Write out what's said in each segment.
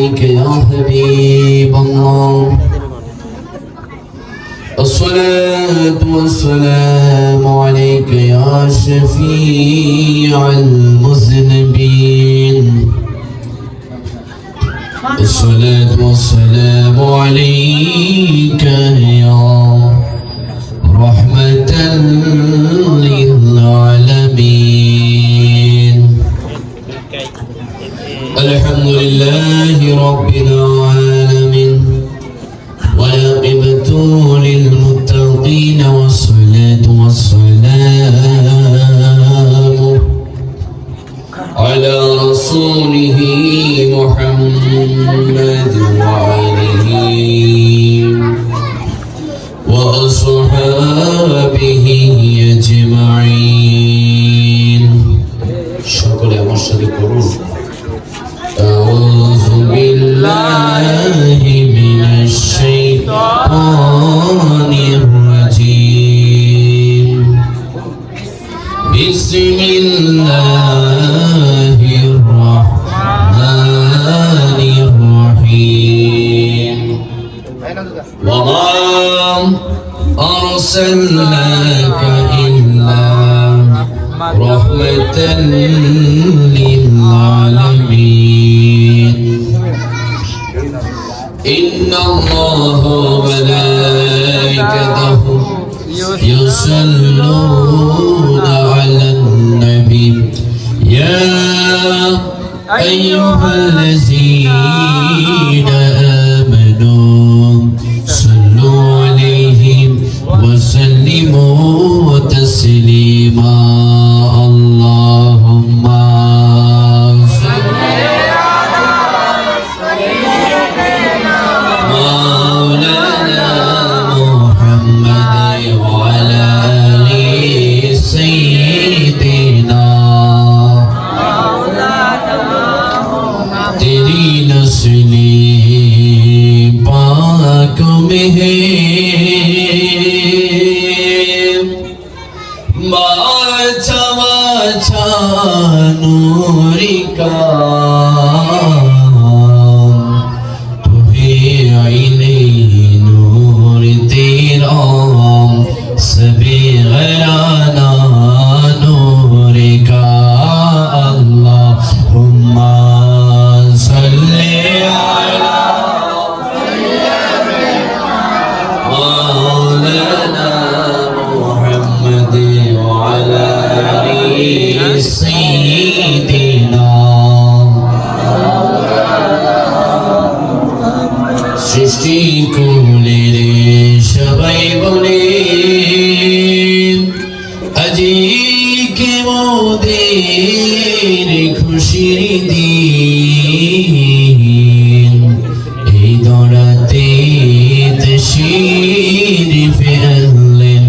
عليك يا حبيب الله الصلاة والسلام عليك يا شفيع المذنبين الصلاة والسلام عليك يا رحمة للعالمين الحمد لله رب العالمين والعاقبة للمتقين والصلاة والسلام على رسوله محمد وآله وأصحابه أجمعين شكرا يا مرشد أعوذ بالله من الشيطان الرجيم بسم الله الرحمن الرحيم وما أرسلناك إلا رحمة للعالمين إن الله وملائكته يصلون على النبي يا أيها الذين آمنوا صلوا عليه وسلموا تسليما اللهم صل على سيدنا مولانا محمد وعلى آل سيدنا तेरी नस्लें पाक में है बाचा बाचा नूर का तू है आईने नूर तेरा सबे घराना नूर का अल्लाहुम्मा সৃষ্টি কুলে রে সবাই বলে আজি কে মোদের খুশির দিন এই দরাতে তশরিফ আনলেন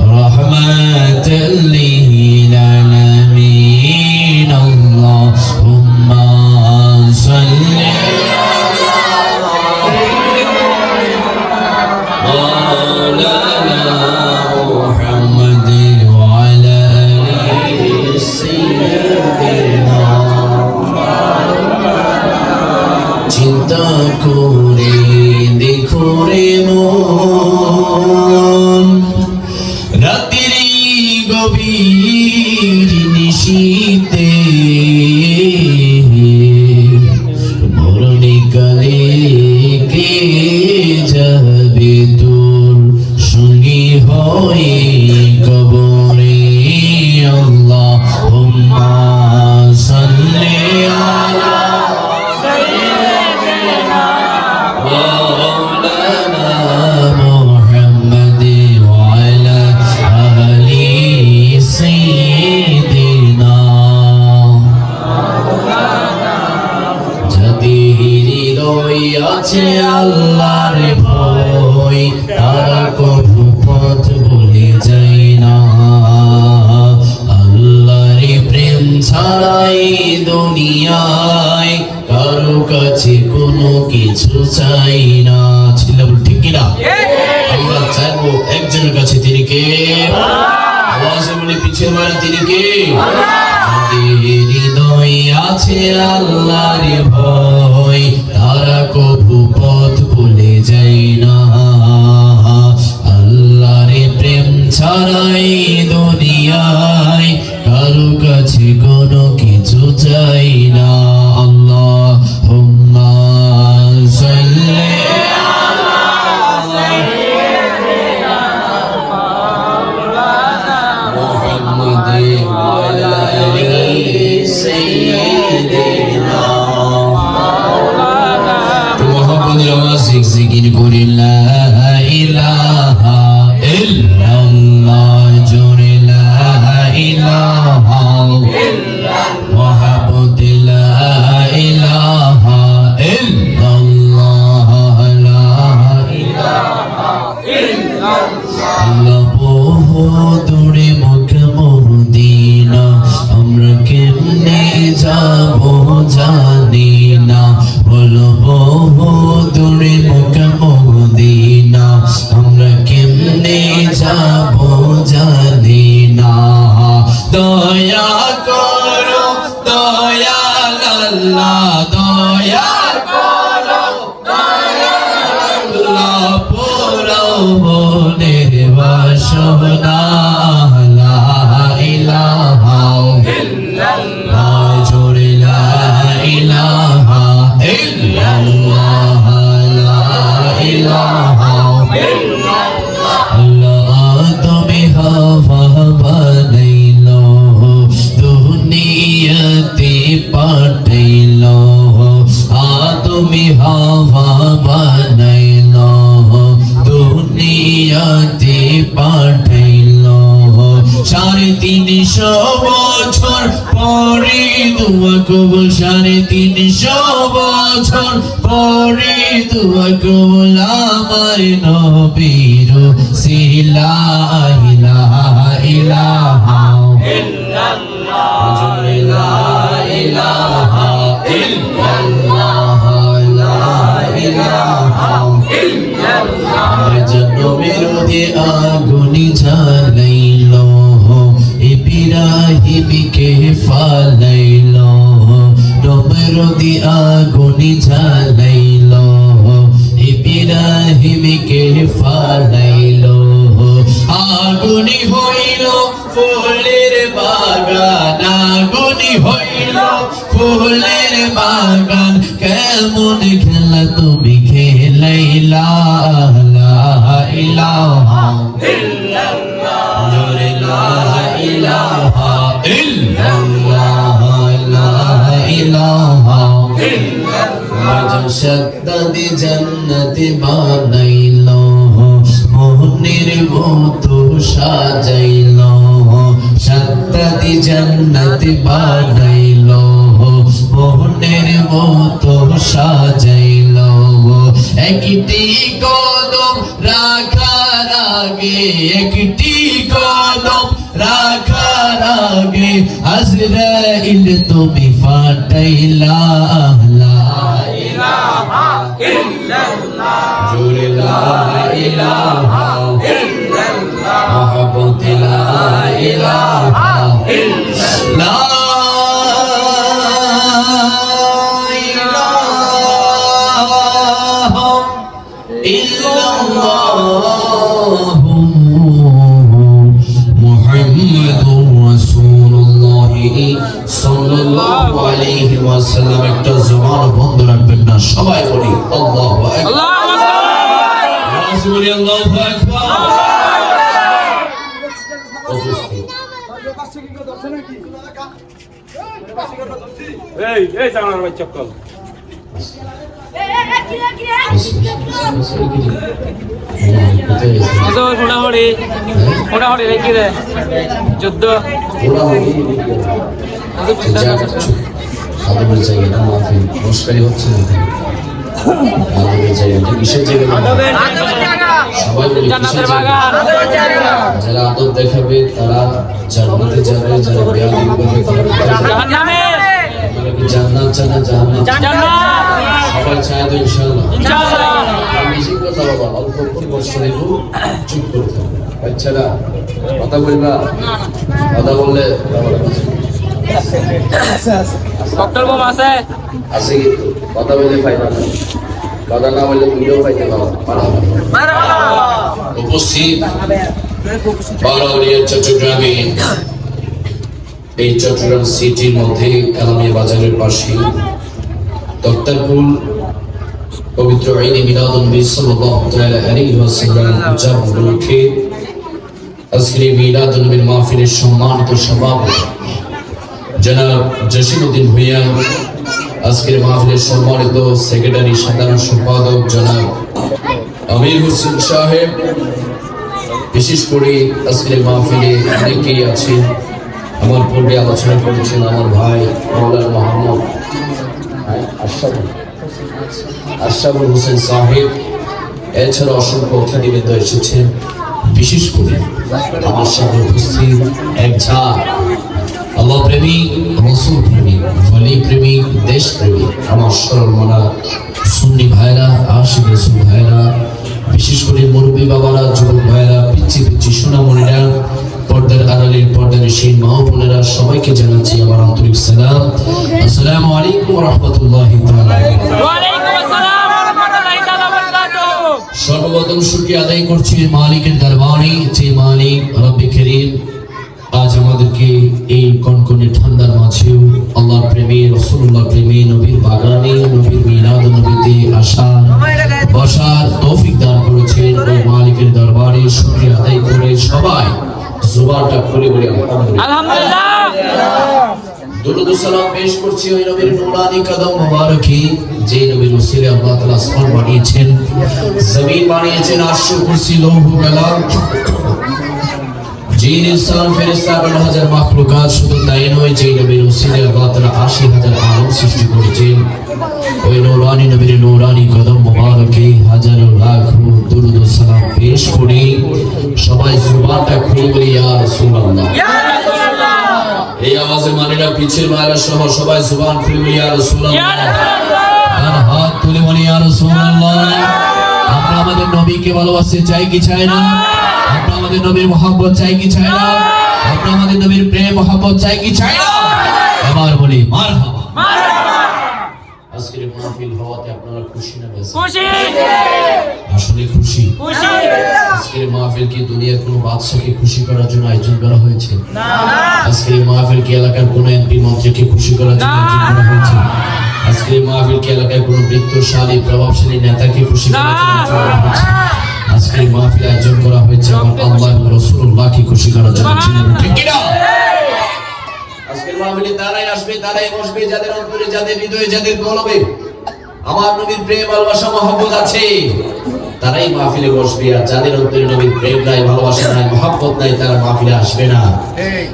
রহমাতাল লিল আলামিন আল্লাহুম্মা সাল্লি চিন্তা করে দেখো রে মন রাত্রি গভীর নিশীতে মরণকালে কে যাবে তোর সঙ্গী হয়ে কবরে আল্লাহুম্মা সাল্লি আলা আছে আল্লাহর ভয় তারা কবু পথ ভুলে যায় না আল্লাহর প্রেম ছাড়াই দুনিয়ায় কারো কাছে কোনো কিছু চাই না ছিল ঠিক কিনা আমরা চাইবো একজনের কাছে তিনি কে আওয়াজে বলে পিছে মারে তিনি কে হৃদয় আছে আল্লাহর ভয় মনের বাসনা লা ইলাহা ইল্লাল্লাহ জোরে লা ইলাহা ইল্লাল্লাহ লা ইলাহা ইল্লাল্লাহ তুমি হাওয়া বানাইলো দুনিয়াতে পাঠাইলো তুমি হাওয়া বানাইলো দুনিয়াতে পাঠাইলো 350 বছর পরে দুয়া কবুল 350 বছর পরে দুয়া কবুল আমার নবীর সিলা ইলাহা ইলাহা ইল্লাল্লাহ লা ইলাহা ইল্লাল্লাহ লা ইলাহা ইল্লাল্লাহ জন্মের দিয়ে আগুনি জ্বালাইলো ইব্রাহিমকে ফালাইলো ডোমের দিয়ে আগুনি জ্বালাইলো ইব্রাহিমকে ফালাইলো আগুনি হইল ফুলের বাগান আগুনি হইল ফুলের বাগান কেমন খেলা তুমি খেলাইলা লা ইলাহা ইল্লাল্লাহ জোরে লা ইলাহা ইল্লাল্লাহ লা ইলাহা ইল্লাল্লাহ শাদ্দাদি জান্নাতি বানাইলো মোহনের মতো সাজাইলো শাদ্দাদি জান্নাতি বানাইলো মোহনের মতো সাজাইলো একটি কদম রাখার আগে একটি কদম রাখার আগে আজরাইল তুমি ফাটাইলা লা ইলাহা ইল্লাল্লাহ জোরে লা ইলাহা ইল্লাল্লাহ মহব্বত লা ইলাহা ইল্লাল্লাহ সাল্লাল্লাহু আলাইহি ওয়াসাল্লাম একটা জবান বন্ধ রাখবেন না সবাই বলি আল্লাহু আকবার আল্লাহু আকবার রাসূল আল্লাহু আকবার এই জানার বাচ্চা কল মোটামুটি রেখে দেয় 14 যারা আদব দেখাবে তারা জান্নাতে যাবে যারা বেয়াদবি করবে তারা জাহান্নামে জান্নাত জানা জাহান্নাম সবাই চায় তো ইনশাআল্লাহ বেশি কথা বাবা অল্প একটু কষ্ট দেব চুপ করতে হবে বাচ্চারা কথা বলবা কথা বললে ডক্টর বাবা আছে আছে কিন্তু কথা বললে ফায়দা না কথা না বললে তুমিও ফায়দা পাবা উপস্থিত বারোয়ারিয়া চট্টগ্রামে এই চট্টগ্রাম সিটির মধ্যে কালামিয়া বাজারের পাশে দত্তারপুর পবিত্র ঈদ মিলাদুন্নবী সাল্লাল্লাহু তাআলা আলাইহি ওয়াসাল্লাম উদযাপন উপলক্ষে আজকের মিলাদুন্নবীর মাহফিলের সম্মানিত সভাপতি জনাব জসিমউদ্দিন ভূঁইয়া, আজকের মাহফিলের সম্মানিত সেক্রেটারি সাধারণ সম্পাদক জনাব আমির হোসেন সাহেব, বিশেষ করে আজকের মাহফিলে অনেকেই আছেন আমার পূর্বে আলোচনা করেছেন আমার ভাই মাওলানা মোহাম্মদ আশরাফুল হোসেন সাহেব, এছাড়া অসংখ্য অতিথিবৃন্দ এসেছেন। বিশেষ করে আমার সামনে উপস্থিত এক ঝাঁক আল্লাহ প্রেমিক, রাসূল প্রেমিক, ওলি প্রেমিক, দেশ প্রেমিক আমার সরল মনা সুন্নি ভাইরা, আশিক রাসূল ভাইরা, বিশেষ করে মুরব্বী বাবারা, যুবক ভাইরা, পিচ্ছি পিচ্ছি সোনামণিরা, পর্দার আড়ালের পর্দার সেই মা বোনেরা, সবাইকে জানাচ্ছি আমার আন্তরিক সালাম। আসসালামু আলাইকুম ওয়া রাহমাতুল্লাহি তাআলা ওয়া আলাইকুম আসসালাম ওয়া রাহমাতুল্লাহি তাআলা ওয়া বারাকাতুহু। সর্বপ্রথম শুকরিয়া আদায় করছি মালিকের দরবারে, যে মালিক রব্বে করিম আজ আমাদেরকে এই কনকনে ঠান্ডার মাঝেও আল্লাহর প্রেমে, রাসূলুল্লাহ প্রেমে, নবীর বাগানে, নবীর মিলাদ নবীতে আসার বসার তৌফিক দান করেছেন। ওই মালিকের দরবারে শুকরিয়া আদায় করে সবাই জুবানটা খুলে বলি আলহামদুলিল্লাহ। দুরূদ ও সালাম পেশ করছি ওই নবীর নূরানি কদম মোবারকে, যে নবীর ওসিলে আল্লাহ তাআলা আসমান বানিয়েছেন, জমিন বানিয়েছেন, আরশ কুরসি লৌহ কালাম, জিন ইনসান ফেরেশতা ১২,০০০ মাখলুকাত। শুধু তাই নয়, যে নবীর ওসিলে আল্লাহ তাআলা ৮০,০০০ আলম সৃষ্টি করেছেন। ওই নূরানি নবীর নূরানি কদম মোবারকে হাজারো লাখো দুরূদ ও সালাম পেশ করে সবাই জুবানটা খুলে বলি ইয়া রাসূলুল্লাহ। এই আওয়াজে মানেরা পিছের মায়েরা সহ সবাই জুবান খুলে বলি ইয়া রাসূলুল্লাহ। আর হাত তুলে বলি ইয়া রাসূলুল্লাহ। আমরা আমাদের নবীকে ভালোবাসতে চাই কি চাই না? আমরা আমাদের নবীর মহব্বত চাই কি চাই না? আমরা আমাদের নবীর প্রেম মহব্বত চাই কি চাই না? আবার বলি মারহাবা মারহাবা। আজকের মাহফিল হওয়াতে আপনারা খুশি না বেশ? খুশি, আসলে খুশি। আজকের মাহফিল কি দুনিয়ার কোনো বাদশাকে খুশি করার জন্য আয়োজন করা হয়েছে? না। আজকের মাহফিল কি এলাকার কোনো এমপি মন্ত্রীকে খুশি করার জন্য আয়োজন করা হয়েছে? আজকের মাহফিল কি এলাকার কোনো বৃত্তশালী প্রভাবশালী নেতাকে খুশি করার জন্য আয়োজন করা হয়েছে? আজকের মাহফিল আয়োজন করা হয়েছে আমার আল্লাহ এবং রাসূলুল্লাহকে খুশি করার জন্য। ঠিক কি না? আজকের মাহফিলে তারাই আসবে, তারাই বসবে যাদের অন্তরে, যাদের হৃদয়ে, যাদের কলবে আমার নবীর প্রেম ভালোবাসা মহব্বত আছে, তারাই মাহফিলে বসবে। আর যাদের অন্তরে নবীর প্রেম নাই, ভালোবাসা নাই, মহব্বত নাই, তারা মাহফিলে আসবে না।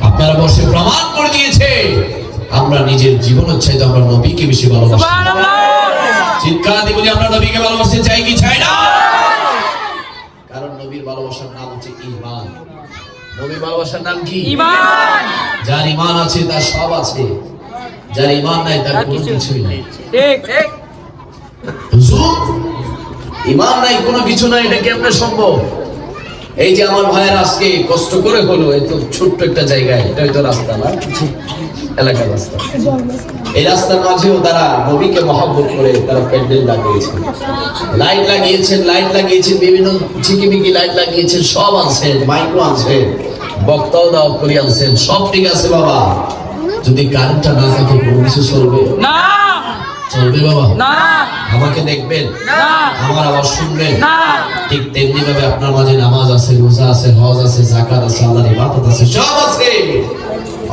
আপনারা বসে প্রমাণ করে দিয়েছে আমরা নিজের জীবনের চাইতে আমরা নবীকে বেশি ভালোবাসি। চিৎকার দিয়ে বলি আমরা নবীকে ভালোবাসতে চাই কি চাই না? কারণ নবীর ভালোবাসার নাম হচ্ছে ঈমান। নবীর ভালোবাসার নাম কি? ঈমান। যার ঈমান আছে তার সব আছে, যার ঈমান নাই তার কোনো কিছুই নাই। ঠিক ঠিক। হুজুর ঈমান নাই, কোনো কিছু নাই, এটা কেমনে সম্ভব? এই যে আমার ভাইয়ের আজকে কষ্ট করে হলো, এই তো ছোট্ট একটা জায়গায়, এটা হয়তো রাস্তা না, এলাকার রাস্তা, এই রাস্তার মাঝেও তারা নবীকে মহব্বত করে তারা প্যান্ডেল লাগিয়েছেন, লাইট লাগিয়েছেন, লাইট লাগিয়েছেন, বিভিন্ন ঝিকিমিকি লাইট লাগিয়েছেন, সব আনছেন, মাইকও আনছেন, বক্তাও দাওয়াত করে আনছেন, সব ঠিক আছে বাবা। যদি কারেন্টটা না থাকে কোনো কিছু চলবে না? চলবে বাবা না? আমাকে দেখবেন না, আমার আওয়াজ শুনবেন না। ঠিক তেমনি ভাবে আপনার মাঝে নামাজ আছে, রোজা আছে, হজ আছে, যাকাত আছে, আল্লাহর ইবাদত আছে, সব আছে,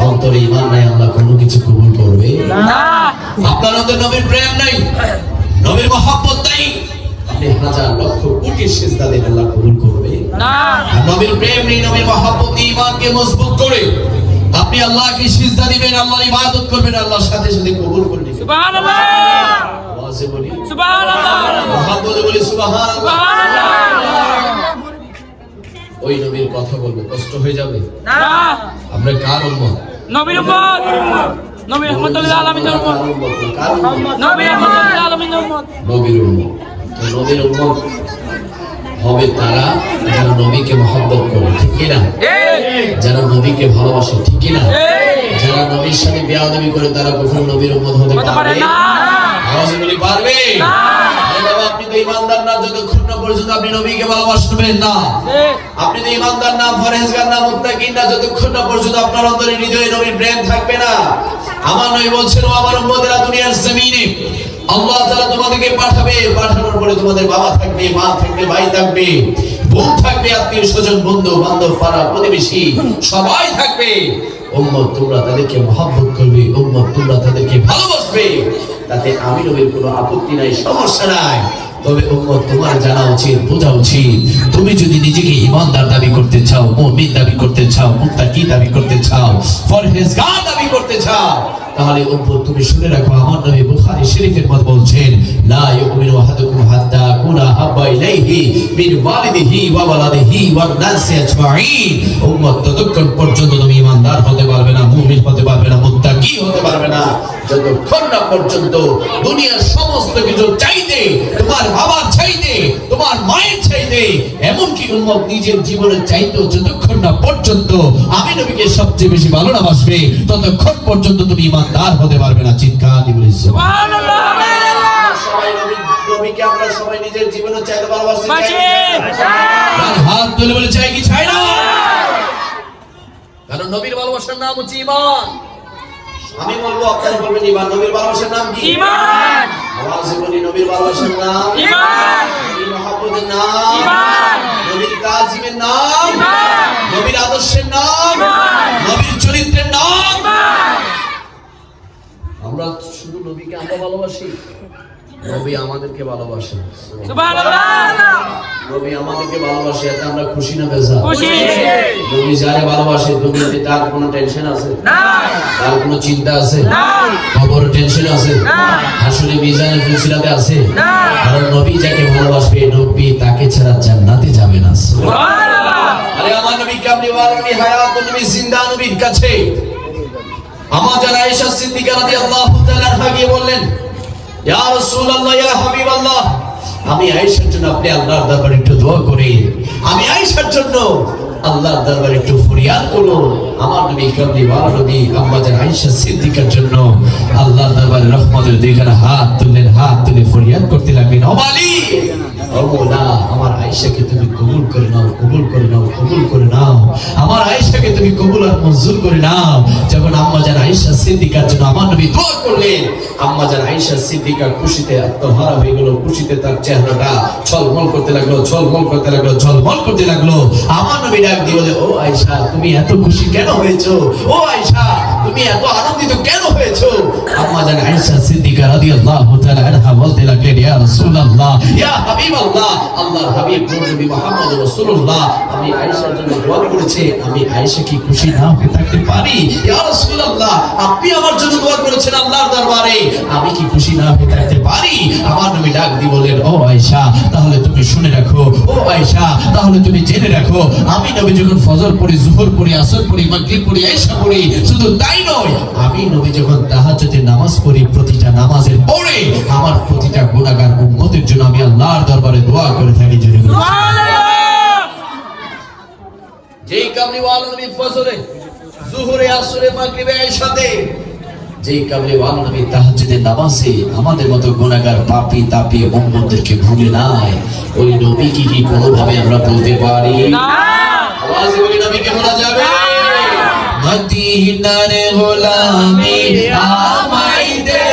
অন্তরে ঈমান নাই, আল্লাহ কোনো কিছু কবুল করবে না। আপনার অন্তরে নবীর প্রেম নাই, নবীর মহব্বত নাই, আপনি হাজার লক্ষ কোটি সিজদা দিলে আল্লাহ কবুল করবে না। আর নবীর প্রেম নেই, নবীর মহব্বত নেই, ঈমানকে মজবুত করে আপনি আল্লাহকে সিজদা দিবেন, আল্লাহর ইবাদত করবেন, আল্লাহর সাথে সাথে কবুল করে নেবেন। সুবহানাল্লাহ। আওয়াজে বলি সুবহানাল্লাহ, মহব্বতে বলি সুবহানাল্লাহ। ওই নবীর কথা বলবো কষ্ট হয়ে যাবে না? আমরা কার উম্মত? নবীর উম্মত, নবী রাহমাতুল্লাহ আলামিনের উম্মত, নবী রাহমাতুল্লাহ আলামিনের উম্মত, নবীর উম্মত। তো নবীর উম্মত হবে তারা যারা নবীকে মহব্বত করে, ঠিক কি না? যারা নবীকে ভালোবাসে, ঠিক কি না? যারা নবীর সাথে বেয়াদবি করে তারা কখনো নবীর উম্মত হতে পারবে না। আওয়াজে বলি পারবে না? বাবা আপনি তো ঈমানদার না যতক্ষণ না পর্যন্ত আপনি নবীকে ভালোবাসবেন না। আপনি তো ঈমানদার না, ফরহেজগার না, মুত্তাকিন না যতক্ষণ না পর্যন্ত আপনার অন্তরে হৃদয়ে নবীর প্রেম থাকবে না। আমার নবী বলছেন আমার উম্মতেরা দুনিয়ার জমিনে আল্লাহ তাআলা তোমাদেরকে পাঠাবে, পাঠানোর পরে তোমাদের বাবা থাকবে, মা থাকবে, ভাই থাকবে, বোন থাকবে, আত্মীয় স্বজন, বন্ধু বান্ধব, পাড়া প্রতিবেশী সবাই থাকবে। উম্মত তোমরা তাদেরকে মহব্বত করবে, উম্মত তোমরা তাদেরকে ভালোবাসবে, তাতে আমি নবীর কোনো আপত্তি নাই, সমস্যা নাই। তবে উম্মত তোমার জানা উচিত, বোঝা উচিত, তুমি যদি নিজেকে ঈমানদার দাবি করতে চাও, মুমিন দাবি করতে চাও, মুত্তাকি দাবি করতে চাও, ফরহেজগার দাবি করতে চাও, তাহলে উম্মত তুমি শুনে রাখো আমার নবী বুখারী শরীফের মধ্যে বলছেন লা ইউমিনু আহাদুকুম হাত্তা কুনা হাব্বা ইলাইহি মিন ওয়ালিদিহি ওয়া ওয়ালাদিহি ওয়ান নাসি আজমাইন। উম্মত ততক্ষণ পর্যন্ত তুমি ঈমানদার হতে পারবে না, মুমিন হতে পারবে না, মুত্তাকি হতে পারবে না যতক্ষণ না পর্যন্ত দুনিয়ার সমস্ত কিছু চাইতে, তোমার বাবার চাইতে, তোমার মায়ের চাইতে, এমনকি উম্মত নিজের জীবনের চাইতেও যতক্ষণ না পর্যন্ত আমি নবীকে সবচেয়ে বেশি ভালোবাসবে ততক্ষণ পর্যন্ত তুমি ঈমানদার হতে পারবে না। চিৎকার দিয়ে বলি সুবহানাল্লাহ। সবাই নবীকে নবীকে আমরা সবাই নিজের জীবনে চাইতে ভালোবাসি, হাত তুলে বলে চাই কি চাই না? কারণ নবীর ভালোবাসার নাম হচ্ছে ঈমান। আমি বলবো, আপনারা বলবেন ঈমান। নবীর ভালোবাসার নাম কি? ঈমান। আওয়াজে বলি, নবীর ভালোবাসার নাম ঈমান। নবীর মহব্বতের নাম ঈমান। নবীর তাজিমের নাম ঈমান। নবীর আদর্শের নাম ঈমান। নবীর চরিত্রের নাম ঈমান। আমরা শুধু নবীকে আমরা ভালোবাসি, নবী আমাদেরকে ভালোবাসেন। সুবহানাল্লাহ। নবী আমাদেরকে ভালোবাসে, এতে আমরা খুশি না বেজার? খুশি। নবী যারে ভালোবাসে, দুনিয়াতে তার কোনো টেনশন আছে না? তার কোনো চিন্তা আছে না? কবরের টেনশন আছে না? আসলে মিজানের ফুলসিরাতে আছে না? কারণ নবী যাকে ভালোবাসবে, নবী তাকে ছাড়া জান্নাতে যাবে না। সুবহানাল্লাহ। আরে আমার নবী কামলি ওয়ালা নবী হায়াত নবী জিন্দা নবীর কাছে আমার জানা আয়েশা সিদ্দিকা রাদিয়াল্লাহু তাআলা আনহা গিয়ে বললেন, ইয়া রাসূলুল্লাহ, ইয়া হাবিবাল্লাহ, আমি আয়েশার জন্য আপনি আল্লাহর দরবারে একটু দোয়া করি। আমি আয়েশার জন্য আল্লাহর দরবারে একটু ফরিয়াদ করুন। আমার নবী কামলি ওয়ালা নবী আম্মা জান আয়েশা সিদ্দিকার জন্য আল্লাহর দরবারে রহমতের দুইখানা হাত তুললেন, হাত তুলে ফরিয়াদ করতে লাগলেন, ও মালিক, ও মওলা, আমার আয়েশাকে তুমি কবুল করে নাও, কবুল করে নাও, কবুল করে নাও। আমার আয়েশাকে তুমি কবুল আর মঞ্জুর করে নাও। যখন আম্মা জান আয়েশা সিদ্দিকার জন্য আমার নবী দোয়া করলেন, আম্মা জান আয়েশা সিদ্দিকা খুশিতে আত্মহারা হয়ে গেল। খুশিতে তার চেহারাটা ঝলমল করতে লাগলো, ঝলমল করতে লাগলো, ঝলমল করতে লাগলো। আমার নবী ডাক দিয়ে বলে, ও আয়েশা, তুমি এত খুশি কেন হয়েছো? ও আয়েশা, তুমি এত আনন্দিত কেন হয়েছো? আম্মা জান আয়েশা সিদ্দিকা রাদিয়াল্লাহু তাআলা আনহা বলতে লাগলেন, ইয়া রাসূলুল্লাহ, ইয়া হাবিবাল্লাহ, আল্লাহর হাবিব নবী মুহাম্মদ রাসূলুল্লাহ, আমি আয়েশার জন্য দোয়া করেছি, আমি আয়েশা কি খুশি না হয়ে থাকতে পারি? ইয়া রাসূলুল্লাহ, আপনি আমার জন্য দোয়া করেছেন আল্লাহর দরবারে, আমি কি খুশি না হয়ে থাকতে পারি? আমার নবী ডাক দিয়ে বলেন, ও আয়েশা, তাহলে তুমি শুনে রাখো, ও আয়েশা, তাহলে তুমি জেনে রাখো, আমি নবী যখন ফজর পড়ি, যোহর পড়ি, আসর পড়ি, মাগরিব পড়ি, ইশা পড়ি, শুধু তাই নয়, আমি নবী যখন তাহাজ্জুদের নামাজ পড়ি, প্রতিটা নামাজের পরে আমার প্রতিটা গুনাহগার উম্মতের জন্য আমি আল্লাহর দরবারে দোয়া করে থাকি। জোরে বলুন সুবহানাল্লাহ। যেই কামলি ওয়ালা নবী ফজরে, যোহরে, আসরে, মাগরিবে, ইশাতে, যেই কামলি ওয়ালা নবী তাহাজ্জুদের নামাজে আমাদের মতো গুনাহগার পাপী তাপী উম্মতদেরকে ভুলে নাই, ওই নবী কি কোনোভাবে আমরা বলতে পারি না? আওয়াজে বলি, নবীকে বলা যাবে? মদিনার গোলামি আমায় দে,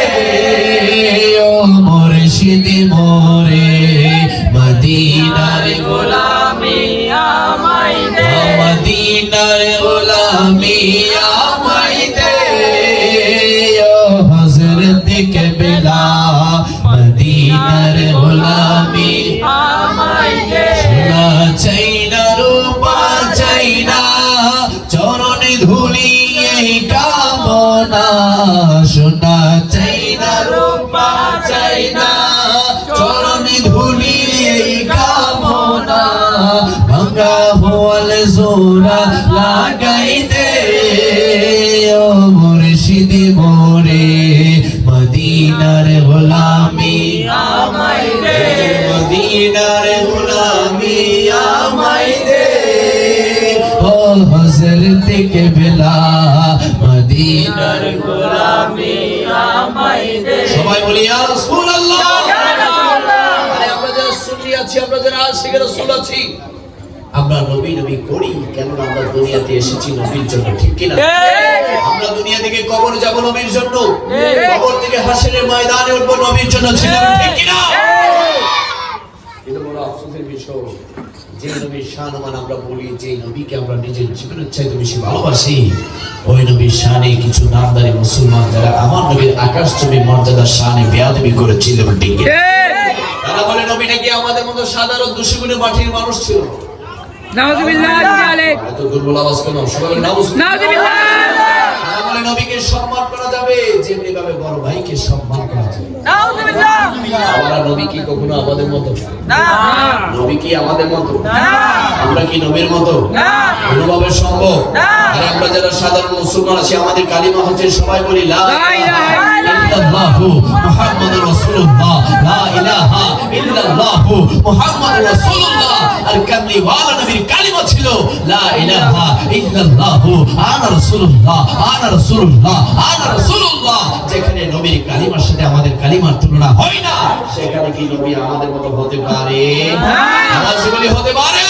ও মুর্শিদ মোরে, মদিনার গোলামি আমায় দে, মদিনার গোলামি আমায় দে, ও হযরত কেবলা, মদিনার গোলামি আমায় দে। সোনা চাই না, রূপা চাই না, চরণে ধুলি এই কামনা, সোনা চাই না, রূপা চাই না, চরণে ধুলি এই কামনা, ভাঙা হওয়াল জোড়া লাগাই দে, ও মুর্শিদ মোরে, মদিনার গোলামি আমায় দে, মদিনার গোলামি আমায় দে, ও হযরত কেবলা, মদিনার গোলামি আমায় দে। সবাই বলি, ইয়া রাসূলুল্লাহ। আরে আমরা যারা সুন্নি আছি, আমরা যারা আশিক রাসূল আছি, আমরা নবী নবী করি কেন? আমরা দুনিয়াতে এসেছি নবীর জন্য, ঠিক কি না? আমরা দুনিয়া থেকে কবর যাব নবীর জন্য, কবর থেকে হাসরের ময়দানে উঠব নবীর জন্য, ছিলাম, ঠিক কি না? এটা বড় আফসোসের বিষয়, যে নবীর শানমান আমরা বলি, যে নবীকে আমরা নিজের জীবনের চাইতে বেশি ভালোবাসি, ওই নবীর শানে কিছু নামদারি মুসলমান যারা আমার নবীর আকাশচুম্বী মর্যাদার শানে বেয়াদবি করেছিল, ঠিক কি? তারা বলে নবী নাকি আমাদের মতো সাধারণ দুশগুণে মাটির মানুষ ছিল। নাউযুবিল্লাহ আলাইক। এত দুর্বল আওয়াজ কেন? সবাই নাউযুবিল্লাহ। তারা বলে নবীকে সম্মান করা যাবে যেমনি ভাবে বড় ভাইকে সম্মান করা যায়। নাউযুবিল্লাহ। আমরা নবী কি কখনো আমাদের মতো? না। নবী কি আমাদের মতো? না। আমরা কি নবীর মতো? না। কোনোভাবে সম্ভব না। আর আমরা যারা সাধারণ মুসলমান আছি, আমাদের কালিমা হচ্ছে, সবাই বলি লা ইলাহা ইল্লাল্লাহ। ইল্লাল্লাহু মুহাম্মাদুর রাসূলুল্লাহ লা ইলাহা ইল্লাল্লাহু মুহাম্মাদুর রাসূলুল্লাহ আর কামলিওয়ালা নবীর কালিমা ছিল লা ইলাহা ইল্লাল্লাহু আনা রাসূলুল্লাহ আনা রাসূলুল্লাহ আনা রাসূলুল্লাহ। যেখানে নবীর কালিমার সাথে আমাদের কালিমার তুলনা হয় না, সেখানে কি নবী আমাদের মতো হতে পারে? নামাজি বলি হতে পারে?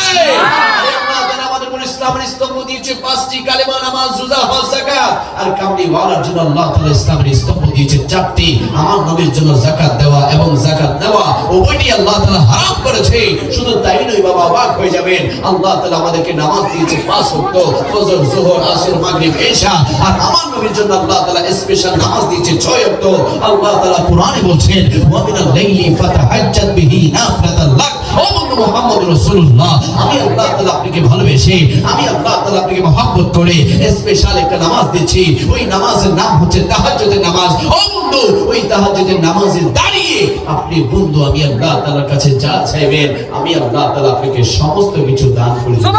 ইসলামের স্তম্ভ দিয়েছে পাঁচটি, কালেমা, নামাজ, রোজা, হজ, যাকাত। আর কামলিওয়ালার জন্য আল্লাহ তাআলা ইসলামের স্তম্ভ দিয়েছে চারটি, আমার নবীর জন্য যাকাত দেওয়া এবং যাকাত নেওয়া উভয়টি আল্লাহ তাআলা হারাম করেছে। শুধু তাই নয় বাবা, অবাক হয়ে যাবেন, আল্লাহ তাআলা আমাদেরকে নামাজ দিয়েছে 5 ওয়াক্ত, ফজর, যোহর, আসর, মাগরিব, ইশা। আর আমার নবীর জন্য আল্লাহ তাআলা স্পেশাল নামাজ দিয়েছে 6 ওয়াক্ত। আল্লাহ তাআলা কোরআনে বলছেন ওয়া মিনাল লাইলি ফাতাহাজ্জাদ বিহি নাফিলাতাল লাক। ও বন্ধু মুহাম্মদুর রাসূলুল্লাহ, আমি আল্লাহ তাআলা আপনাকে ভালোবেসে, আমি আল্লাহ তাআলা আপনাকে মহব্বত করে স্পেশাল একটা নামাজ দিচ্ছি। ওই নামাজের নাম হচ্ছে তাহাজ্জুদের নামাজ। ও বন্ধু, ওই তাহাজ্জুদের নামাজে দাঁড়িয়ে আপনি বন্ধু আমি আল্লাহ তাআলার কাছে যা চাইবেন, আমি আল্লাহ তাআলা আপনাকে সমস্ত কিছু দান করে দেব।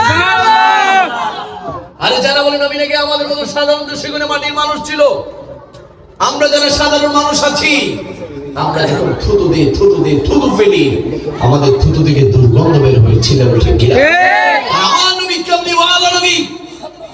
আরে যারা বলে নবী নাকি আমাদের মতো সাধারণ সেগুলো মাটির মানুষ ছিল, আমরা যারা সাধারণ মানুষ আছি, আমরা যখন থুতু ফেলি, আমাদের থুতু থেকে দুর্গন্ধ বের হয়েছিল, ঠিক কি না? আমার নবী কামলিওয়ালা নবী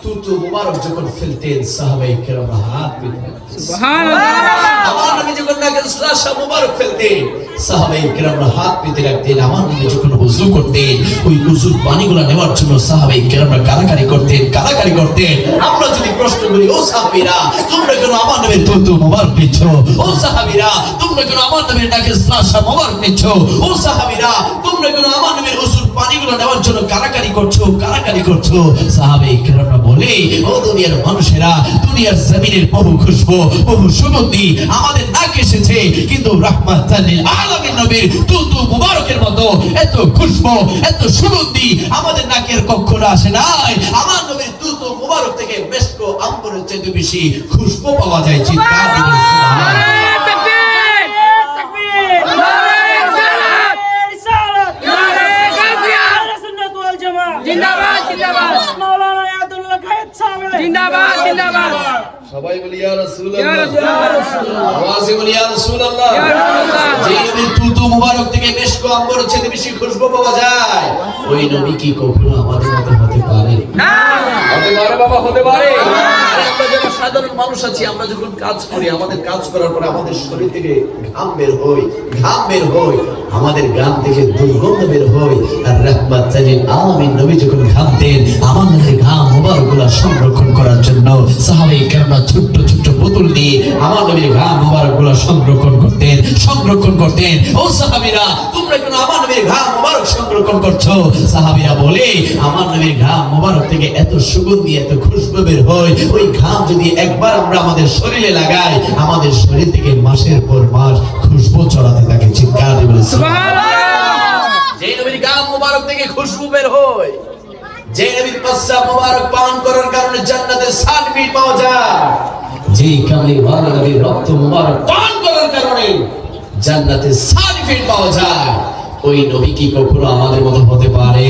থুতু মুবারক যখন ফেলতেন, সাহাবায়ে কেরাম হাত পেতেন। সুবহানাল্লাহ। আমার নবী যখন নাকের শ্লাসা মুবারক ফেলতেন, সাহাবায়ে কেরাম হাত পেতে রাখতেন। আমার নবী যখন ওযু করতেন, ওই ওযুর পানিগুলো নেওয়ার জন্য সাহাবায়ে কেরাম কারাকারি করতেন। আমরা যদি প্রশ্ন করি, ও সাহাবীরা তোমরা কেন আমার নবীর থুতু মুবারক নিচ্ছ? ও সাহাবীরা তোমরা কেন আমার নবীর নাকের শ্লাসা মুবারক নিচ্ছ? ও সাহাবীরা তোমরা কেন আমার নবীর ওযুর পানিগুলো নেওয়ার জন্য কারাকারি করছো? সাহাবায়ে কেরাম বলে, ও দুনিয়ার মানুষেরা, দুনিয়ার জমিনের বহু খুশবু, বহু সুগন্ধি আমাদের নাকে এসেছে, কিন্তু রাহমাতাল লিল আলামিন নবীর থুতু মুবারকের মতো এত খুশবু, এত সুগন্ধি আমাদের নাকের কখনো আসে নাই। আমার নবীর থুতু মুবারক থেকে মেশক আম্বরের চেয়ে বেশি খুশবু পাওয়া যায়। চিৎকার দিয়ে বলুন সুবহানাল্লাহ। সবাই বলি ইয়া রাসূলুল্লাহ, আওয়াজে বলি ইয়া রাসূলুল্লাহ। যে নবীর থুতু মুবারক থেকে মেশক আম্বরের চেয়ে বেশি খুশবু পাওয়া যায়, ওই নবী কি কখনো আমাদের মতো হতে পারে? না, হতে পারে বাবা, হতে পারে। আরে আমরা যারা সাধারণ মানুষ আছি, আমরা যখন কাজ করি, আমাদের কাজ করার পরে আমাদের শরীর থেকে ঘাম বের হয়, আমাদের গান থেকে দুর্গন্ধ বের হয়। আর রাহমাতাল লিল আলামিন নবী যখন ঘামতেন, আমার নবীর ঘাম মুবারকগুলো সংরক্ষণ করার জন্য সাহাবায়ে কেরাম ছোট্ট বোতল দিয়ে আমার নবীর ঘাম মুবারকগুলো সংরক্ষণ করতেন। ও সাহাবীরা তোমরা কেন আমার নবীর ঘাম মুবারক সংরক্ষণ করছো? সাহাবীরা বলে, আমার নবীর ঘাম মুবারক থেকে এত সুগন্ধি, এত খুশবু বের হয়, ওই ঘাম যদি একবার আমরা আমাদের শরীরে লাগাই, আমাদের শরীর থেকে মাসের পর মাস খুশবু ছড়াতে থাকে। চিৎকার দিয়ে বলে সুবহানাল্লাহ। যে নবীর ঘাম মুবারক থেকে খুশবু বের হয়, যে নবীর প্রস্রাব মুবারক পান করার কারণে জান্নাতে সার্টিফিকেট পাওয়া যায়, যে কামলিওয়ালা নবীর রক্ত মুবারক পান করার কারণে জান্নাতে সার্টিফিকেট পাওয়া যায়, ওই নবী কি কখনো আমাদের মতো হতে পারে?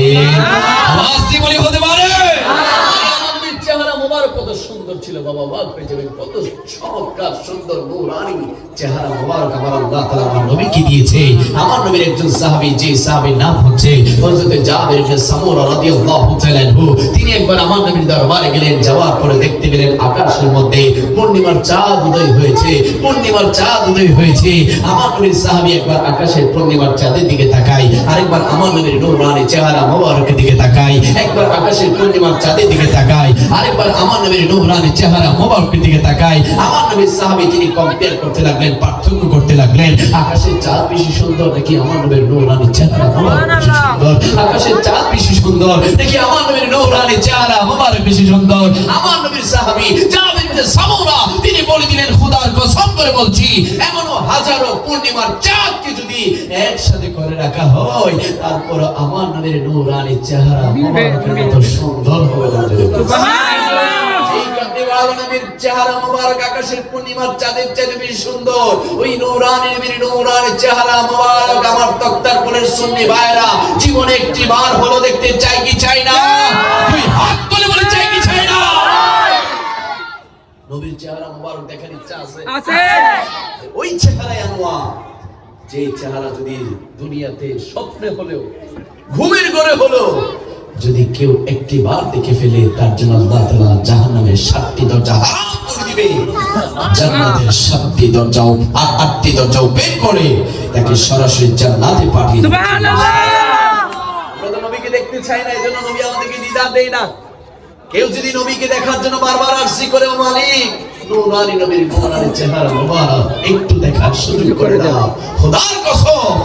আওয়াজ দিয়ে বলি হতে পারে? আমার নবীর চেহারা মুবারক কত সুন্দর ছিল বাবা, অবাক হয়ে যাবেন, কত চমৎকার সুন্দর নূরানি চেহারা মুবারক আমার আল্লাহ তাআলা আমার নবীকে দিয়েছে। আমার নবীর একজন সাহাবী, যে সাহাবীর নাম হচ্ছে হযরত জাবের ইবনে সামুরা রাদিয়াল্লাহু তাআলা আনহু। তিনি একবার আমার নবীর দরবারে গেলেন, যাওয়ার পরে দেখতে পেলেন আকাশের মধ্যে পূর্ণিমার চাঁদ উদয় হয়েছে। আমার নবীর সাহাবী একবার আকাশের পূর্ণিমার চাঁদের দিকে তাকায়, আরেকবার আমার নবীর নূরানি চেহারা মুবারকের দিকে তাকায়, একবার আকাশের পূর্ণিমার চাঁদের দিকে তাকায়, আরেকবার আমার নবীর নূরানি চেহারা মুবারকের দিকে তাকায়। আমার নবীর সাহাবী তিনি কম্পেয়ার করতে লাগলেন, পার্থক্য করতে লাগলেন, আকাশের চাঁদ বেশি সুন্দর নাকি আমার নবীর নূরানি চেহারা মুবারক বেশি সুন্দর? আকাশের চাঁদ বেশি সুন্দর নাকি আমার নবীর নূরানি চেহারা মুবারক বেশি সুন্দর? আমার নবীর সাহাবী জাবের ইবনে সামুরা তিনি বলে দিলেন, খোদার কসম করে বলছি, এমনও হাজারো পূর্ণিমার চাঁদকে যদি একসাথে করে রাখা হয়, তারপর আমার নবীর নূরানি চেহারা মুবারকের মতো সুন্দর হবে না। সুবহানাল্লাহ। এই কামলিওয়ালা নবীর চেহারা মুবারক আকাশের পূর্ণিমার চাঁদের চেয়ে বেশি সুন্দর। ওই নূরানি নবীর নূরানি চেহারা মুবারক আমার তক্তার কোলের সুন্নি ভাইরা জীবনে একটি বার হলো দেখতে চাই কি চাই না? দুই হাত তুলে বলে চাই কি চাই না? নবীর চেহারা মুবারক দেখার ইচ্ছা আছে? আছে। ওই চেহারায় আনোয়ার, যে চেহারা যদি দুনিয়াতে স্বপ্নে হলেও ঘুমের ঘরে হলো যদি কেউ একটি বার দেখে ফেলে তার জন্য আল্লাহ তাআলা জাহান্নামের 7টি দরজা হারাম করে দিবে, জান্নাতের 7টি দরজাও আর 8টি দরজাও বের করে তাকে সরাসরি জান্নাতে পাঠিয়ে দিবে। সুবহানাল্লাহ। আমরা তো নবীকে দেখতে চাই না, এজন্য নবী আমাদেরকে দিদার দেয় না। কেউ যদি নবীকে দেখার জন্য বারবার আরজি করে, ও মালিক নূরানি নবীর নূরানি চেহারা মোবারক একটু দেখার সুযোগ করে দাও, খোদার কসম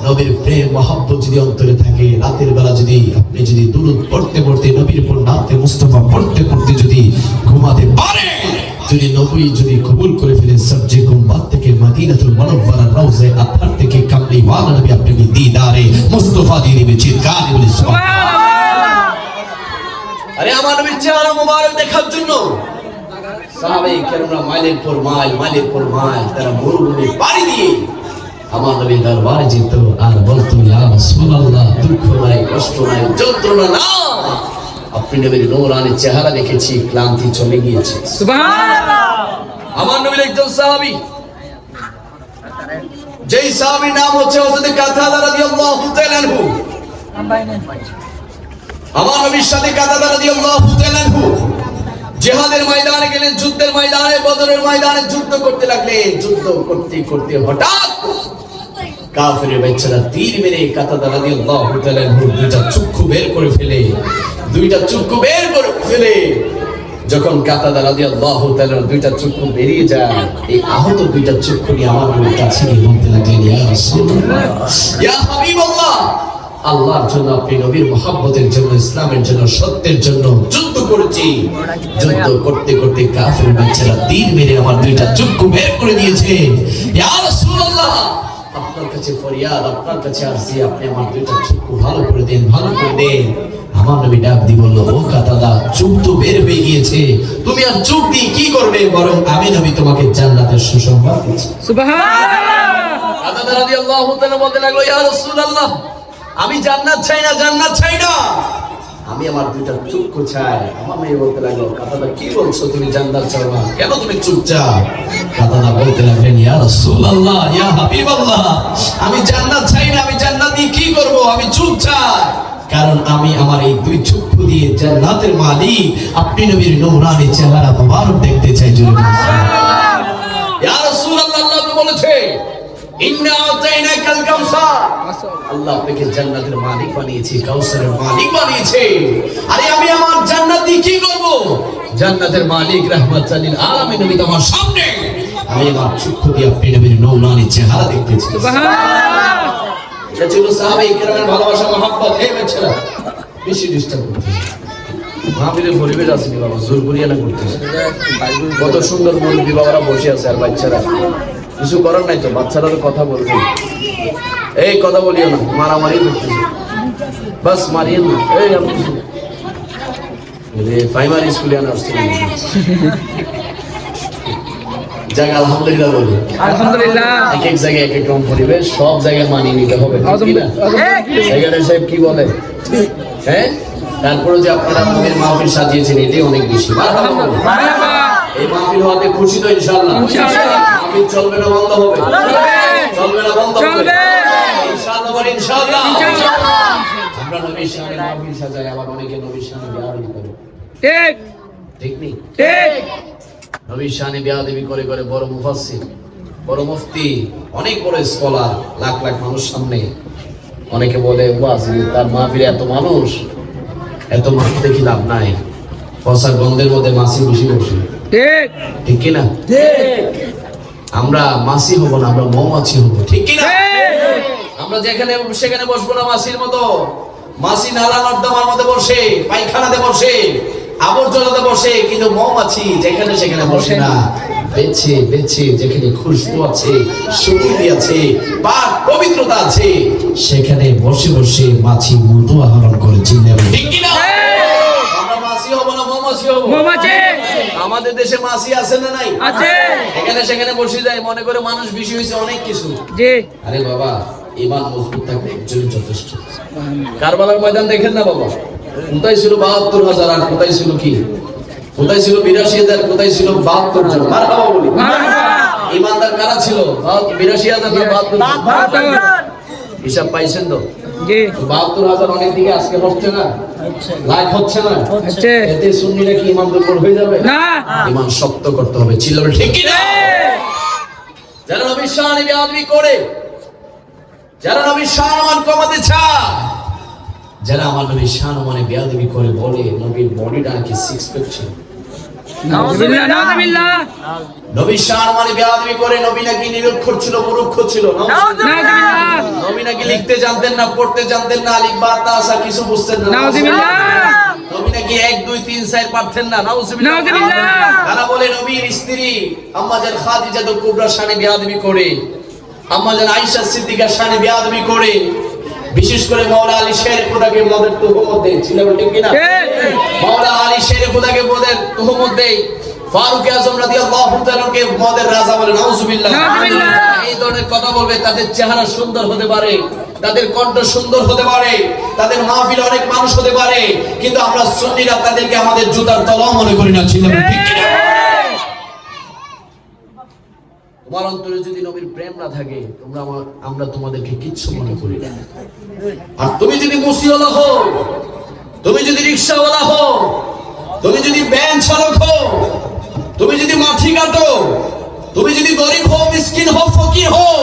নবীর প্রেম মহব্বত যদি অন্তরে থাকে, রাতের বেলা যদি আপনি যদি দুরূদ পড়তে পড়তে নবীর উপর নাতে মুস্তাফা পড়তে পড়তে যদি ঘুমাতে পারে, যদি নবী যদি কবুল করে ফেলেন সবজে গুম্বাদ থেকে মদিনাতুল মুনাওয়ারা রওজা আতহার থেকে কামলি ওয়ালা নবী আপনাকে দিদারে মুস্তাফা দিয়ে দিবে। চিৎকার বলে সুবহানাল্লাহ। আরে আমার নবীর চেহারা মোবারক দেখার জন্য সাহাবায়ে কেরামরা মাইলের পর মাইল তারা মরুভূমি পাড়ি দিয়ে আমার নবীর দরবারে যেত আর বলতো, ইয়া রাসূলুল্লাহ, দুঃখ নাই, কষ্ট নাই, যন্ত্রণা না, আপনি নবীর নূরানি চেহারা দেখেছি, ক্লান্তি চলে গিয়েছে। সুবহানাল্লাহ। আমার নবীর একজন সাহাবী, যেই সাহাবীর নাম হচ্ছে হযরত কাতাদা রাদিয়াল্লাহু তাআলা আনহু। আমার নবীর সাথে কাতাদা রাদিয়াল্লাহু তাআলা আনহু জিহাদের ময়দানে গেলেন, যুদ্ধের ময়দানে, বদরের ময়দানে যুদ্ধ করতে লাগলেন। যুদ্ধ করতে করতে হঠাৎ কাফিরের বাচ্চারা তীর মেরে কাতাদা রাদিয়াল্লাহু তাআলা আনহুর দুইটা চক্ষু বের করে ফেলে, যখন কাতাদা রাদিয়াল্লাহু তাআলার দুইটা চক্ষু বেরিয়ে যায়, এই আহত দুইটা চক্ষু নিয়ে আমার নবীর কাছে গিয়ে বলতে লাগলেন, ইয়া রাসূলুল্লাহ, ইয়া হাবিবাল্লাহ, আল্লাহর জন্য, আপনি নবীর মহব্বতের জন্য, ইসলামের জন্য, সত্যের জন্য যুদ্ধ করেছি। যুদ্ধ করতে করতে কাফির বাচ্চারা তীর মেরে আমার দুইটা চক্ষু বের করে দিয়েছে। ইয়া রাসূলুল্লাহ, আপনার কাছে ফরিয়াদ, আপনার কাছে আরজি, আপনি আমার দুইটা চক্ষু ভালো করে দেন। আমার নবী ডাক দিয়ে বলল, ও কাতাদা, চোখ তো বের হয়ে গিয়েছে, তুমি আর চোখ দিয়ে কি করবে, বরং আমি নবী তোমাকে জান্নাতের সুসংবাদ দিচ্ছি। সুবহানাল্লাহ। কাতাদা রাদিয়াল্লাহু তাআলা বলতে লাগলো, ইয়া রাসূলুল্লাহ, আমি জান্নাত চাই না, আমি আমার দুইটা চক্ষু চাই। আমার মেয়ে বলতে লাগলো, কাতাদা কি বলছো, তুমি জান্নাত চাও না, কেন তুমি চুপচাপ? কাতাদা বলতে লাগলেন, ইয়া রাসূলুল্লাহ, ইয়া হাবিবাল্লাহ, আমি জান্নাত চাই না, আমি জান্নাত দিয়ে কি করব, আমি চুপচাপ, কারণ আমি আমার এই দুই চক্ষু দিয়ে জান্নাতের মালিক আপনি নবীর নূরানি চেহারা মোবারক দেখতে চাই। জোরে বলুন ইয়া রাসূলুল্লাহ, আল্লাহ তো বলেছে, ইন্না আতাইনাকাল কাউসার, আল্লাহ আপনাকে জান্নাতের মালিক বানিয়েছে, কাউসারের মালিক বানিয়েছে। আরে আমি আমার জান্নাত দিয়ে কি করব? জান্নাতের মালিক রাহমাতুল লিল আলামিন নবী তোমার সামনে, আমি আমার চক্ষু দিয়ে আপনি নবীর নূরানি চেহারা দেখতে চাই। সুবহানাল্লাহ। এটা ছিল সাহাবায়ে কেরামের ভালোবাসা, মহব্বত। এই বাচ্চারা বেশি ডিস্টার্ব করতেছে, মাহফিলের পরিবেশ আছে কি বাবা, জোর করিয়া না করতেছে। কত সুন্দর মুরব্বি বাবারা বসে আছে, আর বাচ্চারা কিছু করার নাই তো, বাচ্চারা কথা বলবে, এই কথা বলিও না, মারামারি করতেছে, বাস মারিয়ে না। এই আমি প্রাইমারি স্কুলে আনা আসছি, যাক আলহামদুলিল্লাহ বলি, আলহামদুলিল্লাহ। এক এক জায়গায় এক এক রকম পরিবেশ, সব জায়গায় মানিয়ে নিতে হবে, ঠিক না? সেক্রেটারি সাহেব কি বলে, হ্যাঁ? তারপরে যে আপনারা নবীর মাহফিল সাজিয়েছেন, এটাই অনেক বেশি। মারহাবা। এই মাহফিল হওয়াতে খুশি তো ইনশাআল্লাহ? মাহফিল চলবে না বন্ধ হবে? চলবে না বন্ধ হবে? ইনশাআল্লাহ বলি ইনশাআল্লাহ। আমরা নবীর শানে মাহফিল সাজাই, আবার অনেকে নবীর শানে বেয়াদবি করে, ঠিক ঠিক নেই? ঠিক। নবীর শানে বেয়াদবি করে করে বড় মুফাসসির, বড় মুফতি, অনেক বড় স্কলার, লাখ লাখ মানুষ সামনে অনেকে বলে, ওয়াজি তার মাহফিলে এত মানুষ দেখি লাভ নাই, ফসার গন্ধের মধ্যে মাছি বসে বসে, ঠিক ঠিক কিনা? আমরা মাছি হব না, আমরা মৌমাছি হব, ঠিক কিনা? আমরা যেখানে সেখানে বসবো না মাছির মতো। মাছি নালা নর্দমার মধ্যে বসে, পায়খানাতে বসে, আবর্জনাতে বসে, কিন্তু মৌমাছি যেখানে সেখানে বসে না, বেছে বেছে যেখানে খুশবু আছে, সুগন্ধি আছে, পাক পবিত্রতা আছে, সেখানে বসে বসে মাছি মধু আহরণ করে, ঠিক কিনা? আমরা মাছি হব না মৌমাছি হব? মৌমাছি। আমাদের দেশে মাছি আছে না নাই? আছে। এখানে সেখানে বসে যায়, মনে করে মানুষ বেশি হয়েছে অনেক কিছু। জি। আরে বাবা, ঈমান মজবুত থাকলে একজনই যথেষ্ট। কারবালার ময়দান দেখেন না বাবা, কোথায় ছিল ৭২,০০০ আর কোথায় ছিল কি কোথায় ছিল 82,000, কোথায় ছিল 72 জন? মারহাবা বলি। মারহাবা। ইমানদার কারা ছিল? 82,000 না 72 জন? হিসাব পাইছেন তো? জি 72,000 অনেক দিকে আজকে হচ্ছে না, লাইভ হচ্ছে না। হচ্ছে এতে সুন্নিরা কি ইমান দুর্বল হয়ে যাবে? না ইমান শক্ত করতে হবে। চিল্লাবে ঠিক কি না? যারা নবীর শানে বেয়াদবি করে, যারা নবীর সম্মান কমাতে চায়, যারা আমার নবীর সম্মানে বেয়াদবি করে বলে নবীর বডিটা নাকি সিক্স প্যাক ছিল, নাউজুবিল্লাহ নাউজুবিল্লাহ নবীর সম্মানে বেয়াদবি করে নবী নাকি নিরক্ষর ছিল, মূর্খ ছিল, নাউজুবিল্লাহ নবী নাকি লিখতে জানতেন না, পড়তে জানতেন না, আলিফ বা তা সা কিছু বুঝতেন না, নাউজুবিল্লাহ নবী নাকি 1 2 3 4 পারতেন না, নাউজুবিল্লাহ। নাউজুবিল্লাহ তারা বলে নবীর স্ত্রী আম্মাজান খাদিজা তো কুবরা শানে বেয়াদবি করে, আম্মাজান আয়েশা সিদ্দিকার শানে বেয়াদবি করে, বিশেষ করে মাওলা আলী শের খোদাকে মদের তুহমত দেয়। ছিল ঠিক কি না? মাওলা আলী শের খোদাকে মদের তুহমত দেয়, ফারুক আযম রাদিয়াল্লাহু তাআলাকে মদের রাজা বলে, নাউজুবিল্লাহ। নাউজুবিল্লাহ। এই ধরনের কথা বলবে, তাদের চেহারা সুন্দর হতে পারে, তাদের কণ্ঠ সুন্দর হতে পারে, তাদের মাহফিলে অনেক মানুষ হতে পারে, কিন্তু আমরা সুন্নিরা তাদেরকে আমাদের জুতার তলা মনে করি না। ছিল ঠিক কি না? তোমার অন্তরে যদি নবীর প্রেম না থাকে, আমরা তোমাদেরকে কিচ্ছু মনে করি না। আর তুমি যদি মুসিওয়ালা হও, তুমি যদি রিকশাওয়ালা হও, তুমি যদি ভ্যান চালক হও, তুমি যদি মাঠি কাটো, তুমি যদি গরিব হও, মিসকিন হও, ফকির হও,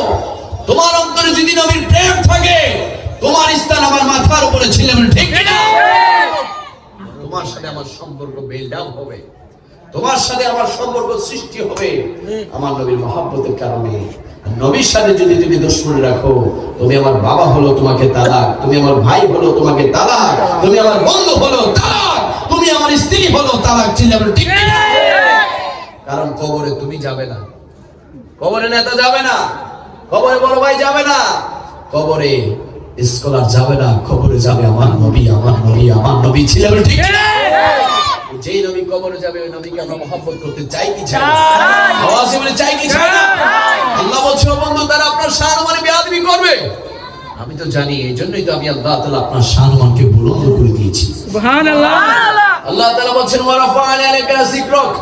তোমার অন্তরে যদি নবীর প্রেম থাকে, তোমার স্থান আমার মাথার উপরে ছিল। ঠিক কি না? তোমার সাথে আমার সম্পর্ক বিল্ড আপ হবে, তোমার সাথে আমার সম্পর্ক সৃষ্টি হবে আমার নবীর মহব্বতের কারণে। নবীর সাথে যদি তুমি দুশমনি রাখো, তুমি আমার বাবা হলো তোমাকে তালাক, তুমি আমার ভাই হলো তোমাকে তালাক, তুমি আমার বন্ধু হলো তালাক, তুমি আমার স্ত্রী হলো তালাক। চিল্লাবেন ঠিক কি না? কারণ কবরে তুমি যাবে না, কবরে নেতা যাবে না, কবরে বড় ভাই যাবে না, কবরে স্কলার যাবে না, কবরে যাবে আমার নবী, আমার নবী, আমার নবী। চিল্লাবেন ঠিক কি না? যেই নবী কবরে যাবে, ওই নবীকে আমরা মহব্বত করতে চাই কি চাই না? আওয়াজে বলে চাই কি চাই না? আল্লাহ বলছে, ও বন্ধু, তারা আপনার সম্মানে বেয়াদবি করবে। আমি তো জানি, এই জন্যই তো আমি আল্লাহ তাআলা আপনার সম্মানকে বুলন্দ করে দিয়েছি। সুবহানাল্লাহ আল্লাহ তাআলা বলছেন, ওয়া রাফা'না লাকা যিকরাক,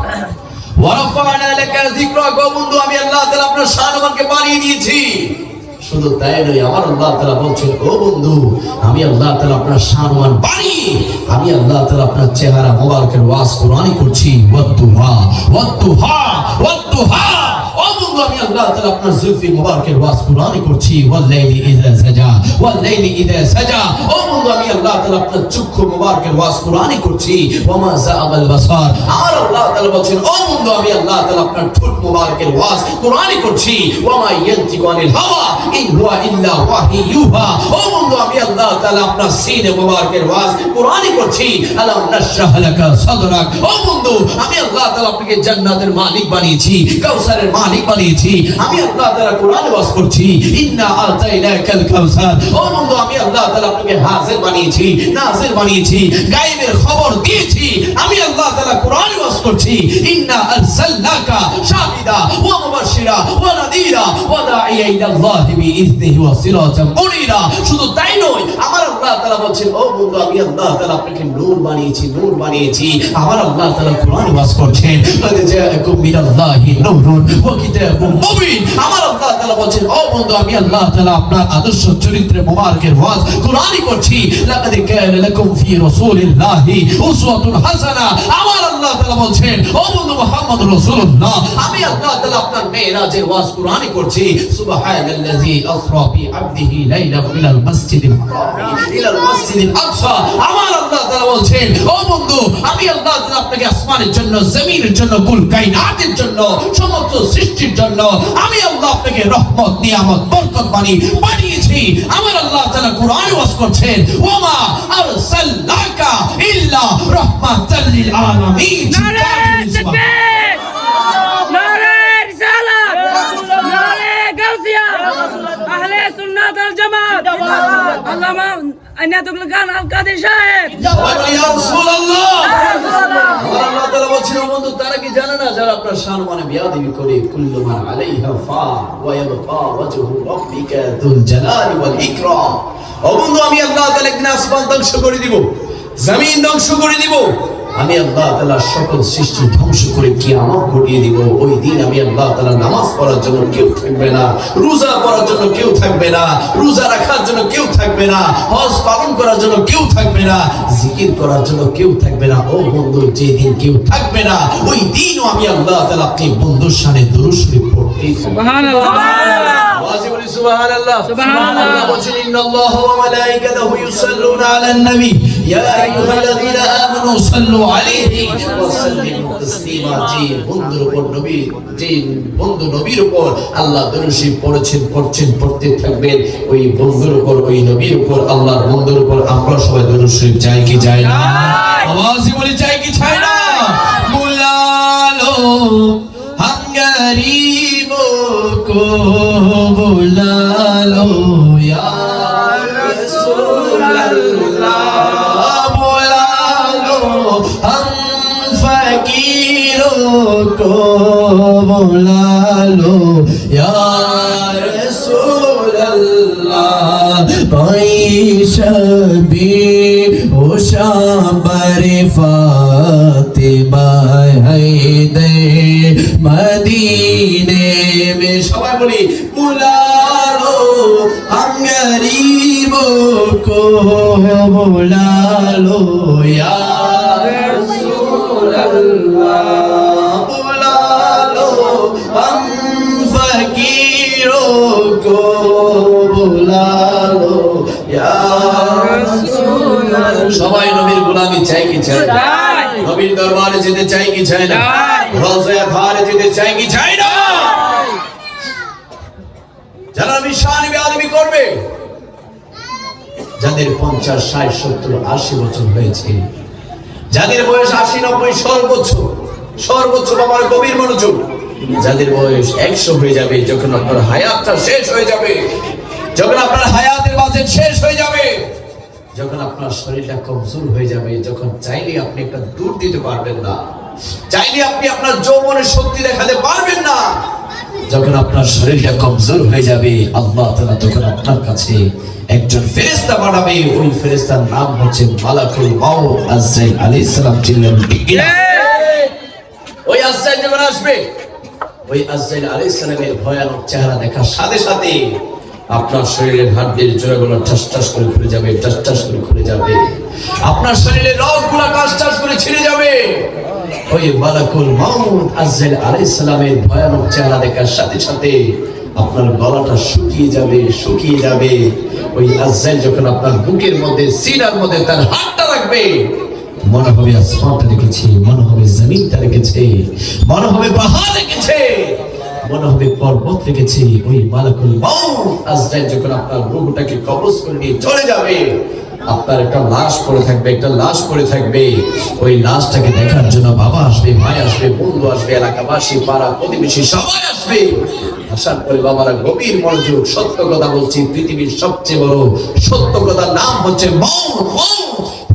ওয়া রাফা'না লাকা যিকরাক। ও বন্ধু, আমি আল্লাহ তাআলা আপনার সম্মানকে বাড়িয়ে দিয়েছি। শুধু তাই নয়, আমার আল্লাহ তাআলা বলছেন, ও বন্ধু, আমি আল্লাহ তাআলা আপনার সম্মান বাড়িয়ে, আমি আল্লাহ তাআলা আপনার চেহারা মোবারকের ওয়াজ কোরআনই করছি। ওয়াত্তুহা ওয়াত্তুহা ওয়াত্তুহা। ও বন্ধু, আমি আল্লাহ তাআলা আপনার জুলফি মোবারকের ওয়াজ কোরআনই করছি। ওয়াল লাইলি ইযা সাজা, ওয়াল লাইলি ইযা সাজা। ও বন্ধু, আমি আল্লাহ তাআলা আপনার চক্ষু মোবারকের ওয়াজ কোরআনই করছি। ওয়া মা যাআবাল বাসার। আমার আল্লাহ তাআলা বলছেন, ও বন্ধু, আমি আল্লাহ তাআলা আপনার ঠোঁট মোবারকের ওয়াজ কোরআনই করছি। ওয়া মা ইয়ানতিকু আনিল হাওয়া ইন হুয়া ইল্লা ওয়াহি ইউহা। ও বন্ধু, আমি আল্লাহ তাআলা আপনার সিনে মোবারকের ওয়াজ কোরআনই করছি। আলাম নাশরাহ লাকা সাদরাক। ও বন্ধু, আমি আল্লাহ তাআলা আপনাকে জান্নাতের মালিক বানিয়েছি, কাউসারের মালিক বানিয়েছি। আমি আল্লাহ তাআলা কোরআন ওয়াজ করছি। ইন্না আতাইনাকাল কাউসার। ও বন্ধু, আমি আল্লাহ তাআলা আপনাকে হাজির বানিয়েছি, নাজির বানিয়েছি, গায়েবের খবর দিয়েছি। আমি আল্লাহ তাআলা কোরআন ওয়াজ করছি। ইন্না আরসালনাকা শাহিদা ওয়া মুবাশশিরা ওয়া নাযীরা ওয়া দাঈয়া ইলাল্লাহি বিইذনিহি ওয়া সিরাজাম মুনীরা। শুধু তাই নয়, আমার আল্লাহ তাআলা বলছেন, ও বন্ধু, আমি আল্লাহ তাআলা আপনাকে নূর বানিয়েছি, নূর বানিয়েছি। আমার আল্লাহ তাআলা কোরআন ওয়াজ করছেন, লাদ জাআকুম মিনাল্লাহি নূরুন ওয়া কিতাবুম মুবিন। আমার আল্লাহ তাআলা বলছেন, ও বন্ধু, আমি আল্লাহ তাআলা আপনার আদর্শ চরিত্রে মোবারকের ওয়াজ কোরআনই করছি। লাকাদ কানা লাকুম ফি রাসূলিল্লাহি উসওয়াতুন হাসানাহ। আমার আল্লাহ তাআলা বলছেন, ও বন্ধু মুহাম্মদুর রাসূলুল্লাহ, আমি আল্লাহ তাআলা আপনার মেরাজের ওয়াজ কোরআনই করছি। সুবহানাল্লাযী আসরা বি আবদিহি লাইলান মিনাল মাসজিদিল হারাম ইলাল মাসজিদিল আকসা। আমার আল্লাহ তাআলা বলছেন, ও বন্ধু, আমি আল্লাহ তাআলা আপনাকে আসমানের জন্য, জমিনের জন্য, কুল কায়নাতের জন্য, সমস্ত সৃষ্টির জন্য আমি আল্লাহ আপনাকে রহমত, নিয়ামত, বরকত বানিয়েছি। আমার আল্লাহ তাআলা কোরআন ওয়াজ করছেন, ওয়া মা আরসালনাকা ইল্লা রাহমাতাল লিল আলামিন। নারে তাকবীর, নারে রিসালাত, নারে গাউসিয়া, আহলে সুন্নাত ওয়াল জামাত। আল্লামা আইনাতুল গান আল কাদের সাহেব। ইয়া রাসূলুল্লাহ। আমার আল্লাহ তাআলা বলছেন, ও বন্ধু, তারা কি জানে না, যারা আপনার সম্মানে বেয়াদবি করে, কুল্লু মান আলাইহা ফান ওয়া ইয়াবকা ওয়াজহু রাব্বিকা যুল জালালি ওয়াল ইকরাম। ও বন্ধু, আমি আল্লাহ তাআলা একদিন আসমান ধ্বংস করে দিব, জমিন ধ্বংস করে দিব, আমি আল্লাহ তাআলা সকল সৃষ্টি ধ্বংস করে কিয়ামত ঘটিয়ে দিব। ওই দিন আমি আল্লাহ তাআলা নামাজ পড়ার জন্য কেউ থাকবে না, রোজা করার জন্য কেউ থাকবে না, রোজা রাখার জন্য কেউ থাকবে না, হজ পালন করার জন্য কেউ থাকবে না, জিকির করার জন্য কেউ থাকবে না। ও বন্ধু, যেদিন কেউ থাকবে না ওই দিনও আমি আল্লাহ তাআলা আপনি বন্ধুর শানে দুরূদ শরীফ পড়তে সুবহানাল্লাহ আওয়াজে বলি সুবহানাল্লাহ। সুবহানাল্লাহ। আল্লাহ বলেন ইন্নাল্লাহা ওয়া মালাইকাতাহু ইউসাল্লুনা আলান নবী ইয়া আইয়ুহাল্লাযীনা আমানু সাল্লু আলাইহি ওয়া সাল্লিমু তাসলিমা। যে বন্ধুর উপর নবী, যে বন্ধু নবীর উপর আল্লাহ দুরূদ শরীফ পড়ছেন পড়তে থাকবেন, ওই বন্ধুর উপর, ওই নবীর উপর, আল্লাহর বন্ধুর উপর আমরা সবাই দুরূদ শরীফ চাই কি চাই না? আওয়াজে বলি চাই কি চাই না? বুলালো हम गरीबों को बुला लो या रसूल अल्लाह, बुला लो हम फकीरों को बुला लो या रसूल अल्लाह। भाई शबी ओ शाबर फातिमा हैदर मदीने में। সবাই বলি बुला लो हम गरीबों को बुला लो या रसूल अल्लाह, बुला लो हम फकीरों को बुला लो या रसूल अल्लाह। সবাই নবীর গোলামি চাই কি চাই না? নবীর দরবারে যেতে চাই কি চাই না? রওজায়ে আতহারে যেতে চাই কি চাই না? যারা নবীর শান বেয়াদবি করবে, যাদের 50, 60, 70, 80 বছর হয়েছে, যাদের বয়স 80, 90 সর্বোচ্চ বাবার গভীর মনোযোগ, যাদের বয়স 100 হয়ে যাবে, যখন আপনার হায়াতটা শেষ হয়ে যাবে, যখন আপনার হায়াতের বাজেট শেষ হয়ে যাবে, যখন আপনার শরীরটা কমজোর হয়ে যাবে, যখন চাইলে আপনি একটা দূর দিতে পারবেন না, চাইলে আপনি আপনার যৌবনের শক্তি দেখাতে পারবেন না, যখন আপনার শরীরটা কমজোর হয়ে যাবে, আল্লাহ তাআলা তখন আপনার কাছে একজন ফেরেশতা পাঠাবে। ওই ফেরেশতার নাম হচ্ছে মালাকুল মাউত আজরাইল আলাইহিস সালাম। চিল্লান ঠিক কিনা? ওই আজরাইল যখন আসবে, ওই আজরাইল আলাইহিস সালামের ভয়ানক চেহারা দেখার সাথে সাথে আপনার শরীরের হাড়ের জোড়াগুলো ঠাস ঠাস করে খুলে যাবে, ঠাস ঠাস করে খুলে যাবে, আপনার শরীরের রগগুলো ঠাস ঠাস করে ছিঁড়ে যাবে। ওই মালাকুল মাউত আজরাইল আলাইহিস সালামের ভয়ানক চেহারা দেখার সাথে সাথে আপনার গলাটা শুকিয়ে যাবে। ওই আজরাইল যখন আপনার বুকের মধ্যে, সিনার মধ্যে তার হাতটা রাখবে, মনে হবে আসমানটা রেখেছে, মনে হবে জমিনটা রেখেছে, মনে হবে পাহাড় রেখেছে, মনে হবে পর্বত রেখেছে। ওই মালাকুল মাউত আজরাইল যখন আপনার রূহটাকে কবজ করে নিয়ে চলে যাবে, আপনার একটা লাশ পড়ে থাকবে। ওই লাশটাকে দেখার জন্য বাবা আসবে, ভাই আসবে, বন্ধু আসবে, এলাকাবাসী, পাড়া প্রতিবেশী সবাই আসবে। আসার পরে বাবারা গভীর মনোযোগ, সত্য কথা বলছি, পৃথিবীর সবচেয়ে বড় সত্য কথার নাম হচ্ছে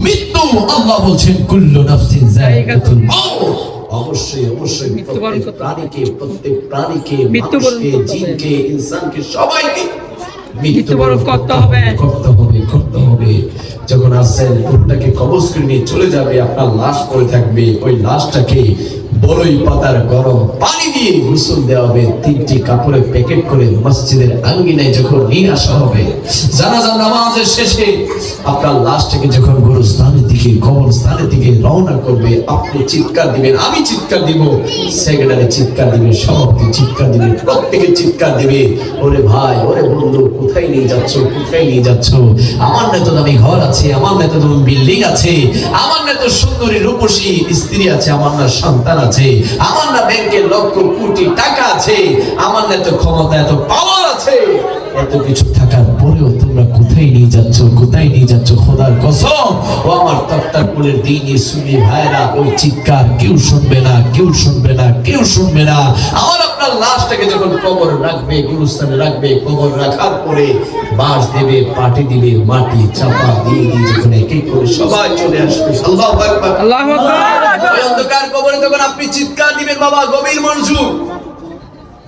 মৃত্যু। আল্লাহ বলছেন কুল্লু নাফসিন যায়িকাতুল মাউত। অবশ্যই প্রত্যেক প্রাণীকে, মানুষকে, জিনকে, ইনসানকে, সবাইকে মৃত্যুবরণ করতে হবে। যখন আজরাইল রূহটাকে কবজ করে নিয়ে চলে যাবে, আপনার লাশ পড়ে থাকবে। ওই লাশটাকে বড়ই পাতার গরম পানি দিয়ে গোসল দেওয়া হবে, 3টি কাপড়ে প্যাকেট করে মসজিদের আঙ্গিনায় যখন নিয়ে আসা হবে, জানাজা নামাজের শেষে আপনার লাশটাকে যখন গোরস্থানের দিকে, কবরস্থানের দিকে রওনা করবে, আপনি চিৎকার দিবেন, আমি চিৎকার দিব, সেক্রেটারি চিৎকার দিবে, সভাপতি চিৎকার দিবে, প্রত্যেকে চিৎকার দিবে, ওরে ভাই, ওরে বন্ধু, কোথায় নিয়ে যাচ্ছ? আমার না তো দামি ঘর আছে, আমার না তো দামি বিল্ডিং আছে, আমার না তো সুন্দরী রূপসী স্ত্রী আছে, আমার না সন্তান আছে, আমার না ব্যাংকে লক্ষ কোটি টাকা আছে, আমার না তো ক্ষমতা, এত পাওয়ার আছে, এত কিছু থাকার পরেও তোমরা কোথায় নিয়ে যাচ্ছ? খোদার কসম, ও আমার তক্তারপুরের দিনী সুন্নি ভাইরা, ওই চিৎকার কেউ শুনবে না। আমার আপনার লাশটাকে যখন কবর রাখবে, গুরুস্থানে রাখবে, কবর রাখার পরে বাঁশ দেবে, পাটি দিবে, মাটি চাপা দিয়ে যখন এক এক করে সবাই চলে আসবে, আল্লাহু আকবার, আল্লাহু আকবার। ওই অন্ধকার কবরে তখন আপনি চিৎকার দিবেন, বাবা গভীর মনোযোগ।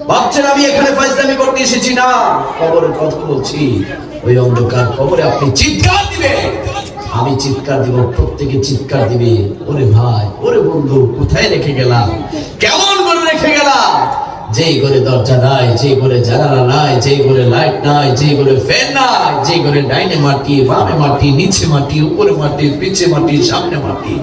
ভাবছেন আমি এখানে ফাইজলামি করতে এসেছি? না, কবরের কথা বলছি। ওই অন্ধকার কবরে আপনি চিৎকার দিবেন, আমি চিৎকার দিব, প্রত্যেকে চিৎকার দিবে, ওরে ভাই, ওরে বন্ধু, কোথায় রেখে গেলাম, কেমন করে রেখে গেলাম? যেই ঘরে দরজা নাই, যেই ঘরে জানালা নাই, যেই ঘরে লাইট নাই, যেই ঘরে ফ্যান নাই, যেই ঘরে ডাইনে মাটি, বামে মাটি, নিচে মাটি, উপরে মাটি, পিছে মাটি, সামনে মাটি,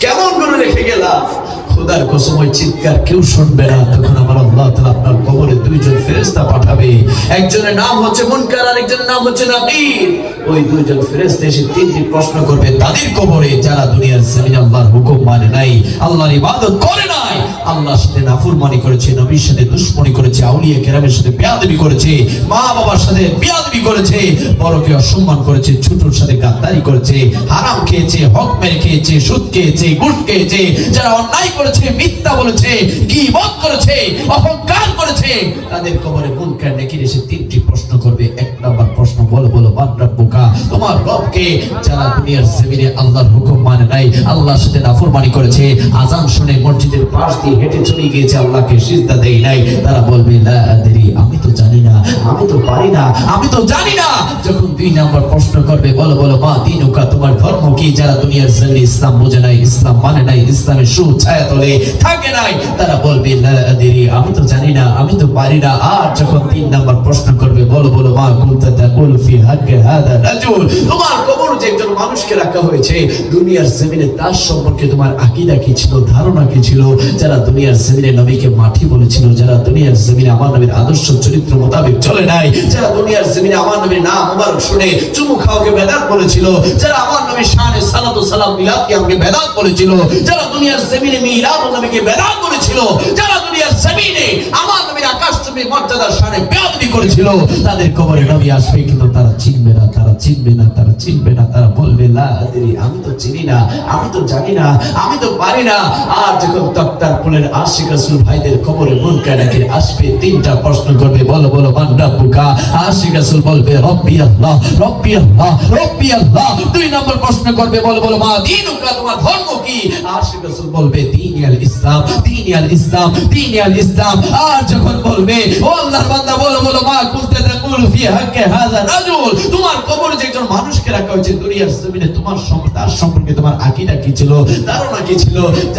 কেমন করে রেখে গেলাম? খোদার কসম, ওই চিৎকার কেউ শুনবে না। তখন আমার আল্লাহ তাআলা আপনার কবরে দুইজন ফেরেশতা পাঠাবে, একজনের নাম হচ্ছে মুনকার আর একজনের নাম হচ্ছে নাকির। ওই দুইজন ফেরেশতা এসে তিনটি প্রশ্ন করবে তাদের কবরে, যারা দুনিয়ার জমিনে আল্লাহর হুকুম মানে নাই, আল্লাহর ইবাদত করে নাই, আল্লাহর সাথে নাফরমানি করেছে, নবীর সাথে দুশমনি করেছে, আউলিয়া কেরামের সাথে বেয়াদবি করেছে, মা বাবার সাথে বেয়াদবি করেছে, বড়কে অসম্মান করেছে, ছোটর সাথে গাদ্দারি করেছে, হারাম খেয়েছে, হক মেরে খেয়েছে, সুদ খেয়েছে, ঘুষ খেয়েছে, যারা অন্যায় করেছে, মিথ্যা বলেছে, গীবত করেছে, অহংকার করেছে, তাদের কবরে মুনকার নাকির এসে তিনটি প্রশ্ন করবে। এক নাম্বার প্রশ্ন, বলো বলো মান রাব্বুকা, তোমার রবকে? যারা দুনিয়ার জমিনে আল্লাহর হুকুম মানে নাই, আল্লাহর সাথে নাফরমানি করেছে, আযান শুনে মসজিদের পাশ দিয়ে হেঁটে চলে গিয়েছে, আল্লাহকে সিজদা দেয় নাই, তারা বলবে লা আদরি, আমি তো জানি না, আমি তো পারি না, আমি তো জানি না। যখন দুই নাম্বার প্রশ্ন করবে, বলো বলো মা দীনুকা, তোমার ধর্ম কি? যারা দুনিয়ার জমিনে ইসলাম বোঝে নাই, ইসলাম মানে নাই, ইসলামের ছায়া তলে থাকে নাই, তারা বলবে লা আদরি, আমি তো জানি না, আমি তো পারি না। আর যখন তিন নাম্বার প্রশ্ন করবে, বলো বলো মা কুনতা তাকুল ফি হাক্কি হাদা রাজুল, তোমার কবর যে একজন মানুষকে রাখা হয়েছে দুনিয়ার জমিনে, তার সম্পর্কে তোমার আকীদা কি ছিল, ধারণা কি ছিল? যারা দুনিয়ার জমিনে নবীকে মাটি বলেছিল, যারা দুনিয়ার জমিনে আমার নবীর আদর্শ চরিত্র মোতাবেক চলে নাই, যারা দুনিয়ার জমিনে আমার নবীর নাম মুবারক শুনে চুমু খাওয়াকে বেদাত বলেছিল, যারা আমার নবীর শানে সালাতু সালাম মিলাদকে আমাকে বেদাত বলেছিল, যারা দুনিয়ার জমিনে মিলাদ নবীকে বেদাত বলেছিল, যারা দুনিয়ার জমিনে আমার নবীর আকাশচুম্বী মর্যাদার শানে বেয়াদবি করেছিল, তাদের কবরে নবী আসবে, কিন্তু তারা চিনবে না, তারা চিনবে না, তারা চিনবে না, তারা বলবে লা আদরি, আমি তো চিনি না, আমি তো জানি না, আমি তো পারি না। আর যখন তক্তারপুরের আশিক রাসূল ভাইদের কবরে মুনকার নাকির আসবে, তিনটা প্রশ্ন করবে, বলো বলো মান রাব্বুকা? আশিক রাসূল বলবে রব্বি আল্লাহ, রব্বি আল্লাহ, রব্বি আল্লাহ। দুই নম্বর প্রশ্ন করবে, বলো বলো মা দীনুকা, তোমার ধর্ম কি? আশিক রাসূল বলবে দীনুল ইসলাম, দীনুল ইসলাম, দীনুল ইসলাম। আর যখন বলবে ও আল্লাহর বান্দা, বলো বলো মা কুনতা তাকুল ফি হাক্কি হাযা রাজুল, তোমার কবরে যে একজন মানুষকে রাখা হয়েছে দুনিয়ার জমিনে, তোমার তার সম্পর্কে তোমার আকীদা কি ছিল, ধারণা কি ছিল?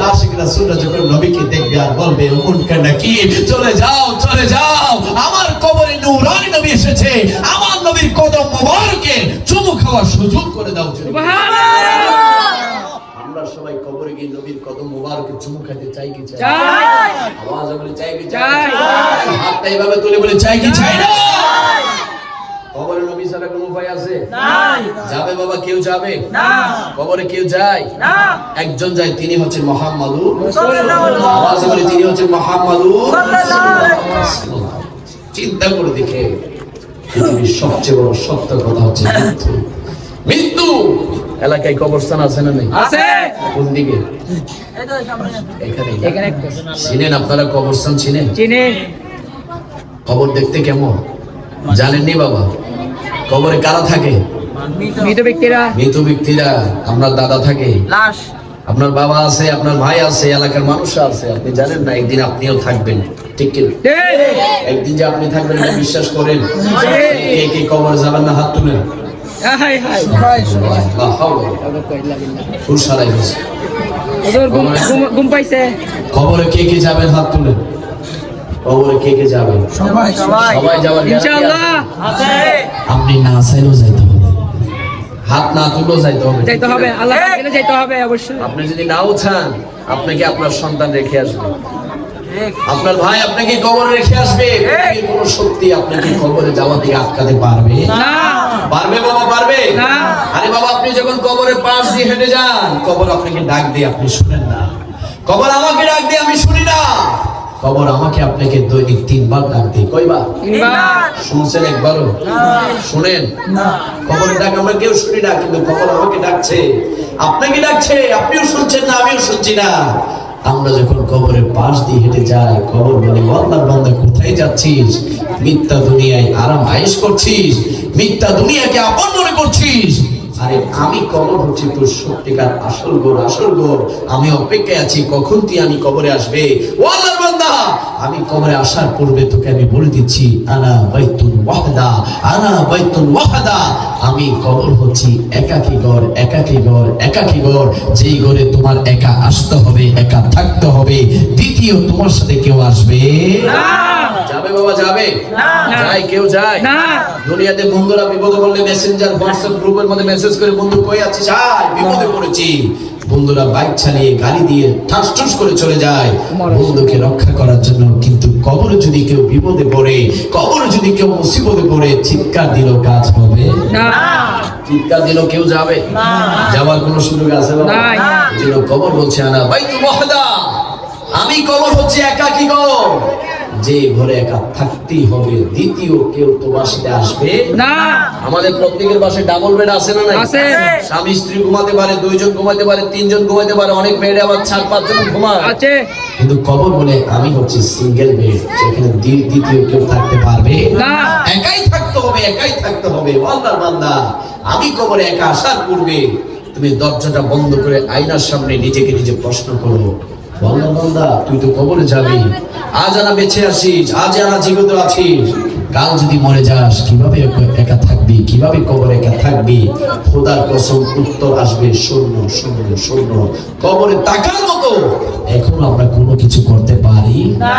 আশিক রাসূলরা যখন নবীকে দেখবে আর বলবে মুনকার নাকির, চলে যাও, চলে যাও, আমার কবরে নূরানী নবী এসেছে, আমার নবীর কদম মোবারকে চুমু খাওয়ার সুযোগ করে দাও। আমরা সবাই কবরে গিয়ে নবীর কদম মোবারকে চুমু খেতে চাই কি চাই? আওয়াজ বলে চাই কি চাই? হাতটা এইভাবে তুলে বলে চাই কি চাই না? কবরে নবী ছাড়া কোনো উপায় আছে? নাই। যাবে বাবা, কেউ যাবে না। কবরে কেউ যায় না, একজন যায়, তিনি হচ্ছেন মুহাম্মাদুর রাসূলুল্লাহ। আওয়াজ বলে তিনি হচ্ছেন মুহাম্মাদুর রাসূলুল্লাহ। চিন্তা করে দেখে, পৃথিবীর সবচেয়ে বড় সত্য কথা হচ্ছে মৃত্যু। মৃত্যু। এলাকায় কবরস্থান আছে না নেই? আছে। কোন দিকে? এখানে। এখানে চিনেন আপনারা কবরস্থান? চিনেন? চিনেন। কবর দেখতে কেমন জানেননি বাবা? কবরে কারা থাকে? মৃত ব্যক্তিরা। মৃত ব্যক্তিরা। আপনার দাদা থাকে, লাশ। আপনার বাবা আছে, আপনার ভাই আছে, এলাকার মানুষ আছে, আপনি জানেন না একদিন আপনিও থাকবেন, ঠিক কি? একদিন যে আপনি থাকবেন এটা বিশ্বাস করেন? কে কে কবরে যাবেন না? হাত তুলেন। কবরে কে কে যাবেন? হাত তুলেন। কবরে কে কে যাবেন? সবাই। সবাই যাওয়ার ইনশাআল্লাহ আছে। আপনি না চাইলেও যাইতে হবে, হাত না তুললেও যাইতে হবে, যাইতে হবে, আল্লাহ বলে যাইতে হবে অবশ্যই। আপনি যদি নাও চান, আপনাকে আপনার সন্তান রেখে আসবে, আপনার ভাই আপনাকে কবরে রেখে আসবে। কোন শক্তি আপনাকে কবরে যাওয়া থেকে আটকাতে পারবে না? পারবে বাবা? পারবে না। আরে বাবা, আপনি যখন কবরের পাশ দিয়ে হেঁটে যান, কবর আপনাকে ডাক দিয়ে আপনি শুনেন না, কবর আমাকে ডাক দিয়ে আমি শুনি না। কবর আমাকে আপনাকে দৈনিক 3 বার ডাক দিয়ে। কয়বার? 3 বার। শুনছেন একবারও? শুনেন না। কবরের ডাক আমরা কেউ শুনি না, কিন্তু কবর আমাকে ডাকছে, আপনাকে ডাকছে, আপনিও শুনছেন না, আমিও শুনছি না। আমরা যখন কবরের পাশ দিয়ে হেঁটে যাই, কবর বলে আল্লাহর বান্দা কোথায় যাচ্ছিস? মিথ্যা দুনিয়ায় আরাম আয়েশ করছিস, মিথ্যা দুনিয়াকে আপন মনে করছিস। আরে আমি কবর হচ্ছে তোর সত্যিকার আসল ঘর, আসল ঘর। আমি অপেক্ষায় আছি কখন তুই আমি কবরে আসবে। ও আল্লাহর বান্দা, বান্দা, আমি কবরে আসার পূর্বে তোকে আমি বলে দিচ্ছি, আনা বাইতুল ওয়াহদা, আনা বাইতুল ওয়াহদা, আমি কবর হচ্ছি একাকী ঘর, একাকী ঘর, একাকী ঘর, যেই ঘরে তোমার একা আসতে হবে, একা থাকতে হবে, দ্বিতীয় তোমার সাথে কেউ আসবে না। যাবে বাবা, যাবে না। যায় কেউ যায় না। দুনিয়াতে বন্ধুরা বিপদে পড়লে মেসেঞ্জার হোয়াটসঅ্যাপ গ্রুপের মধ্যে মেসেজ করে, বন্ধু কই আছিস, আয় বিপদে পড়েছি। বন্ধুরা বাইক চালিয়ে গাড়ি দিয়ে ঠাস ঠুস করে চলে যায় বন্ধুকে রক্ষা করার জন্য। কিন্তু কবরে যদি কেউ বিপদে পড়ে, কবরে যদি কেউ মুসিবতে পড়ে, চিৎকার দিল কাজ হবে না। চিৎকার দিল কেউ যাবে যাওয়ার কোনো সুযোগ আছে বাবা? নাই। যেন কবর বলছে, আনা বাইতুল ওয়াহদা, আমি কবর হচ্ছে একাকী ঘর, যে ঘরে একা থাকতেই হবে, দ্বিতীয় কেউ তোমার সাথে আসবে না। আমাদের প্রত্যেকের বাসায় ডাবল বেড আছে না নাই? আছে। স্বামী স্ত্রী ঘুমাতে পারে, দুইজন ঘুমাতে পারে, তিনজন ঘুমাতে পারে, অনেক বেডে আবার 4-5 জন ঘুমায়। আছে। কিন্তু কবর বলে আমি হচ্ছে সিঙ্গেল বেড, যেখানে দ্বিতীয় কেউ থাকতে পারবে না। একাই থাকতে হবে, একাই থাকতে হবে। আল্লাহর বান্দা, আমি কবরে একা আসার পূর্বে তুমি দরজাটা বন্ধ করে আয়নার সামনে নিজেকে নিজে প্রশ্ন করো, আল্লাহর বান্দা, তুই তো কবরে যাবি, আজ আনা বেঁচে আছিস, আজ আনা জীবিত আছিস, কাল যদি মরে যাস কিভাবে একা থাকবি, কিভাবে কবরে একা থাকবি? খোদার কসম উত্তর আসবে শূন্য, শূন্য, শূন্য। কবরে তাকার মতো এখন আমরা কোনো কিছু করতে পারি না।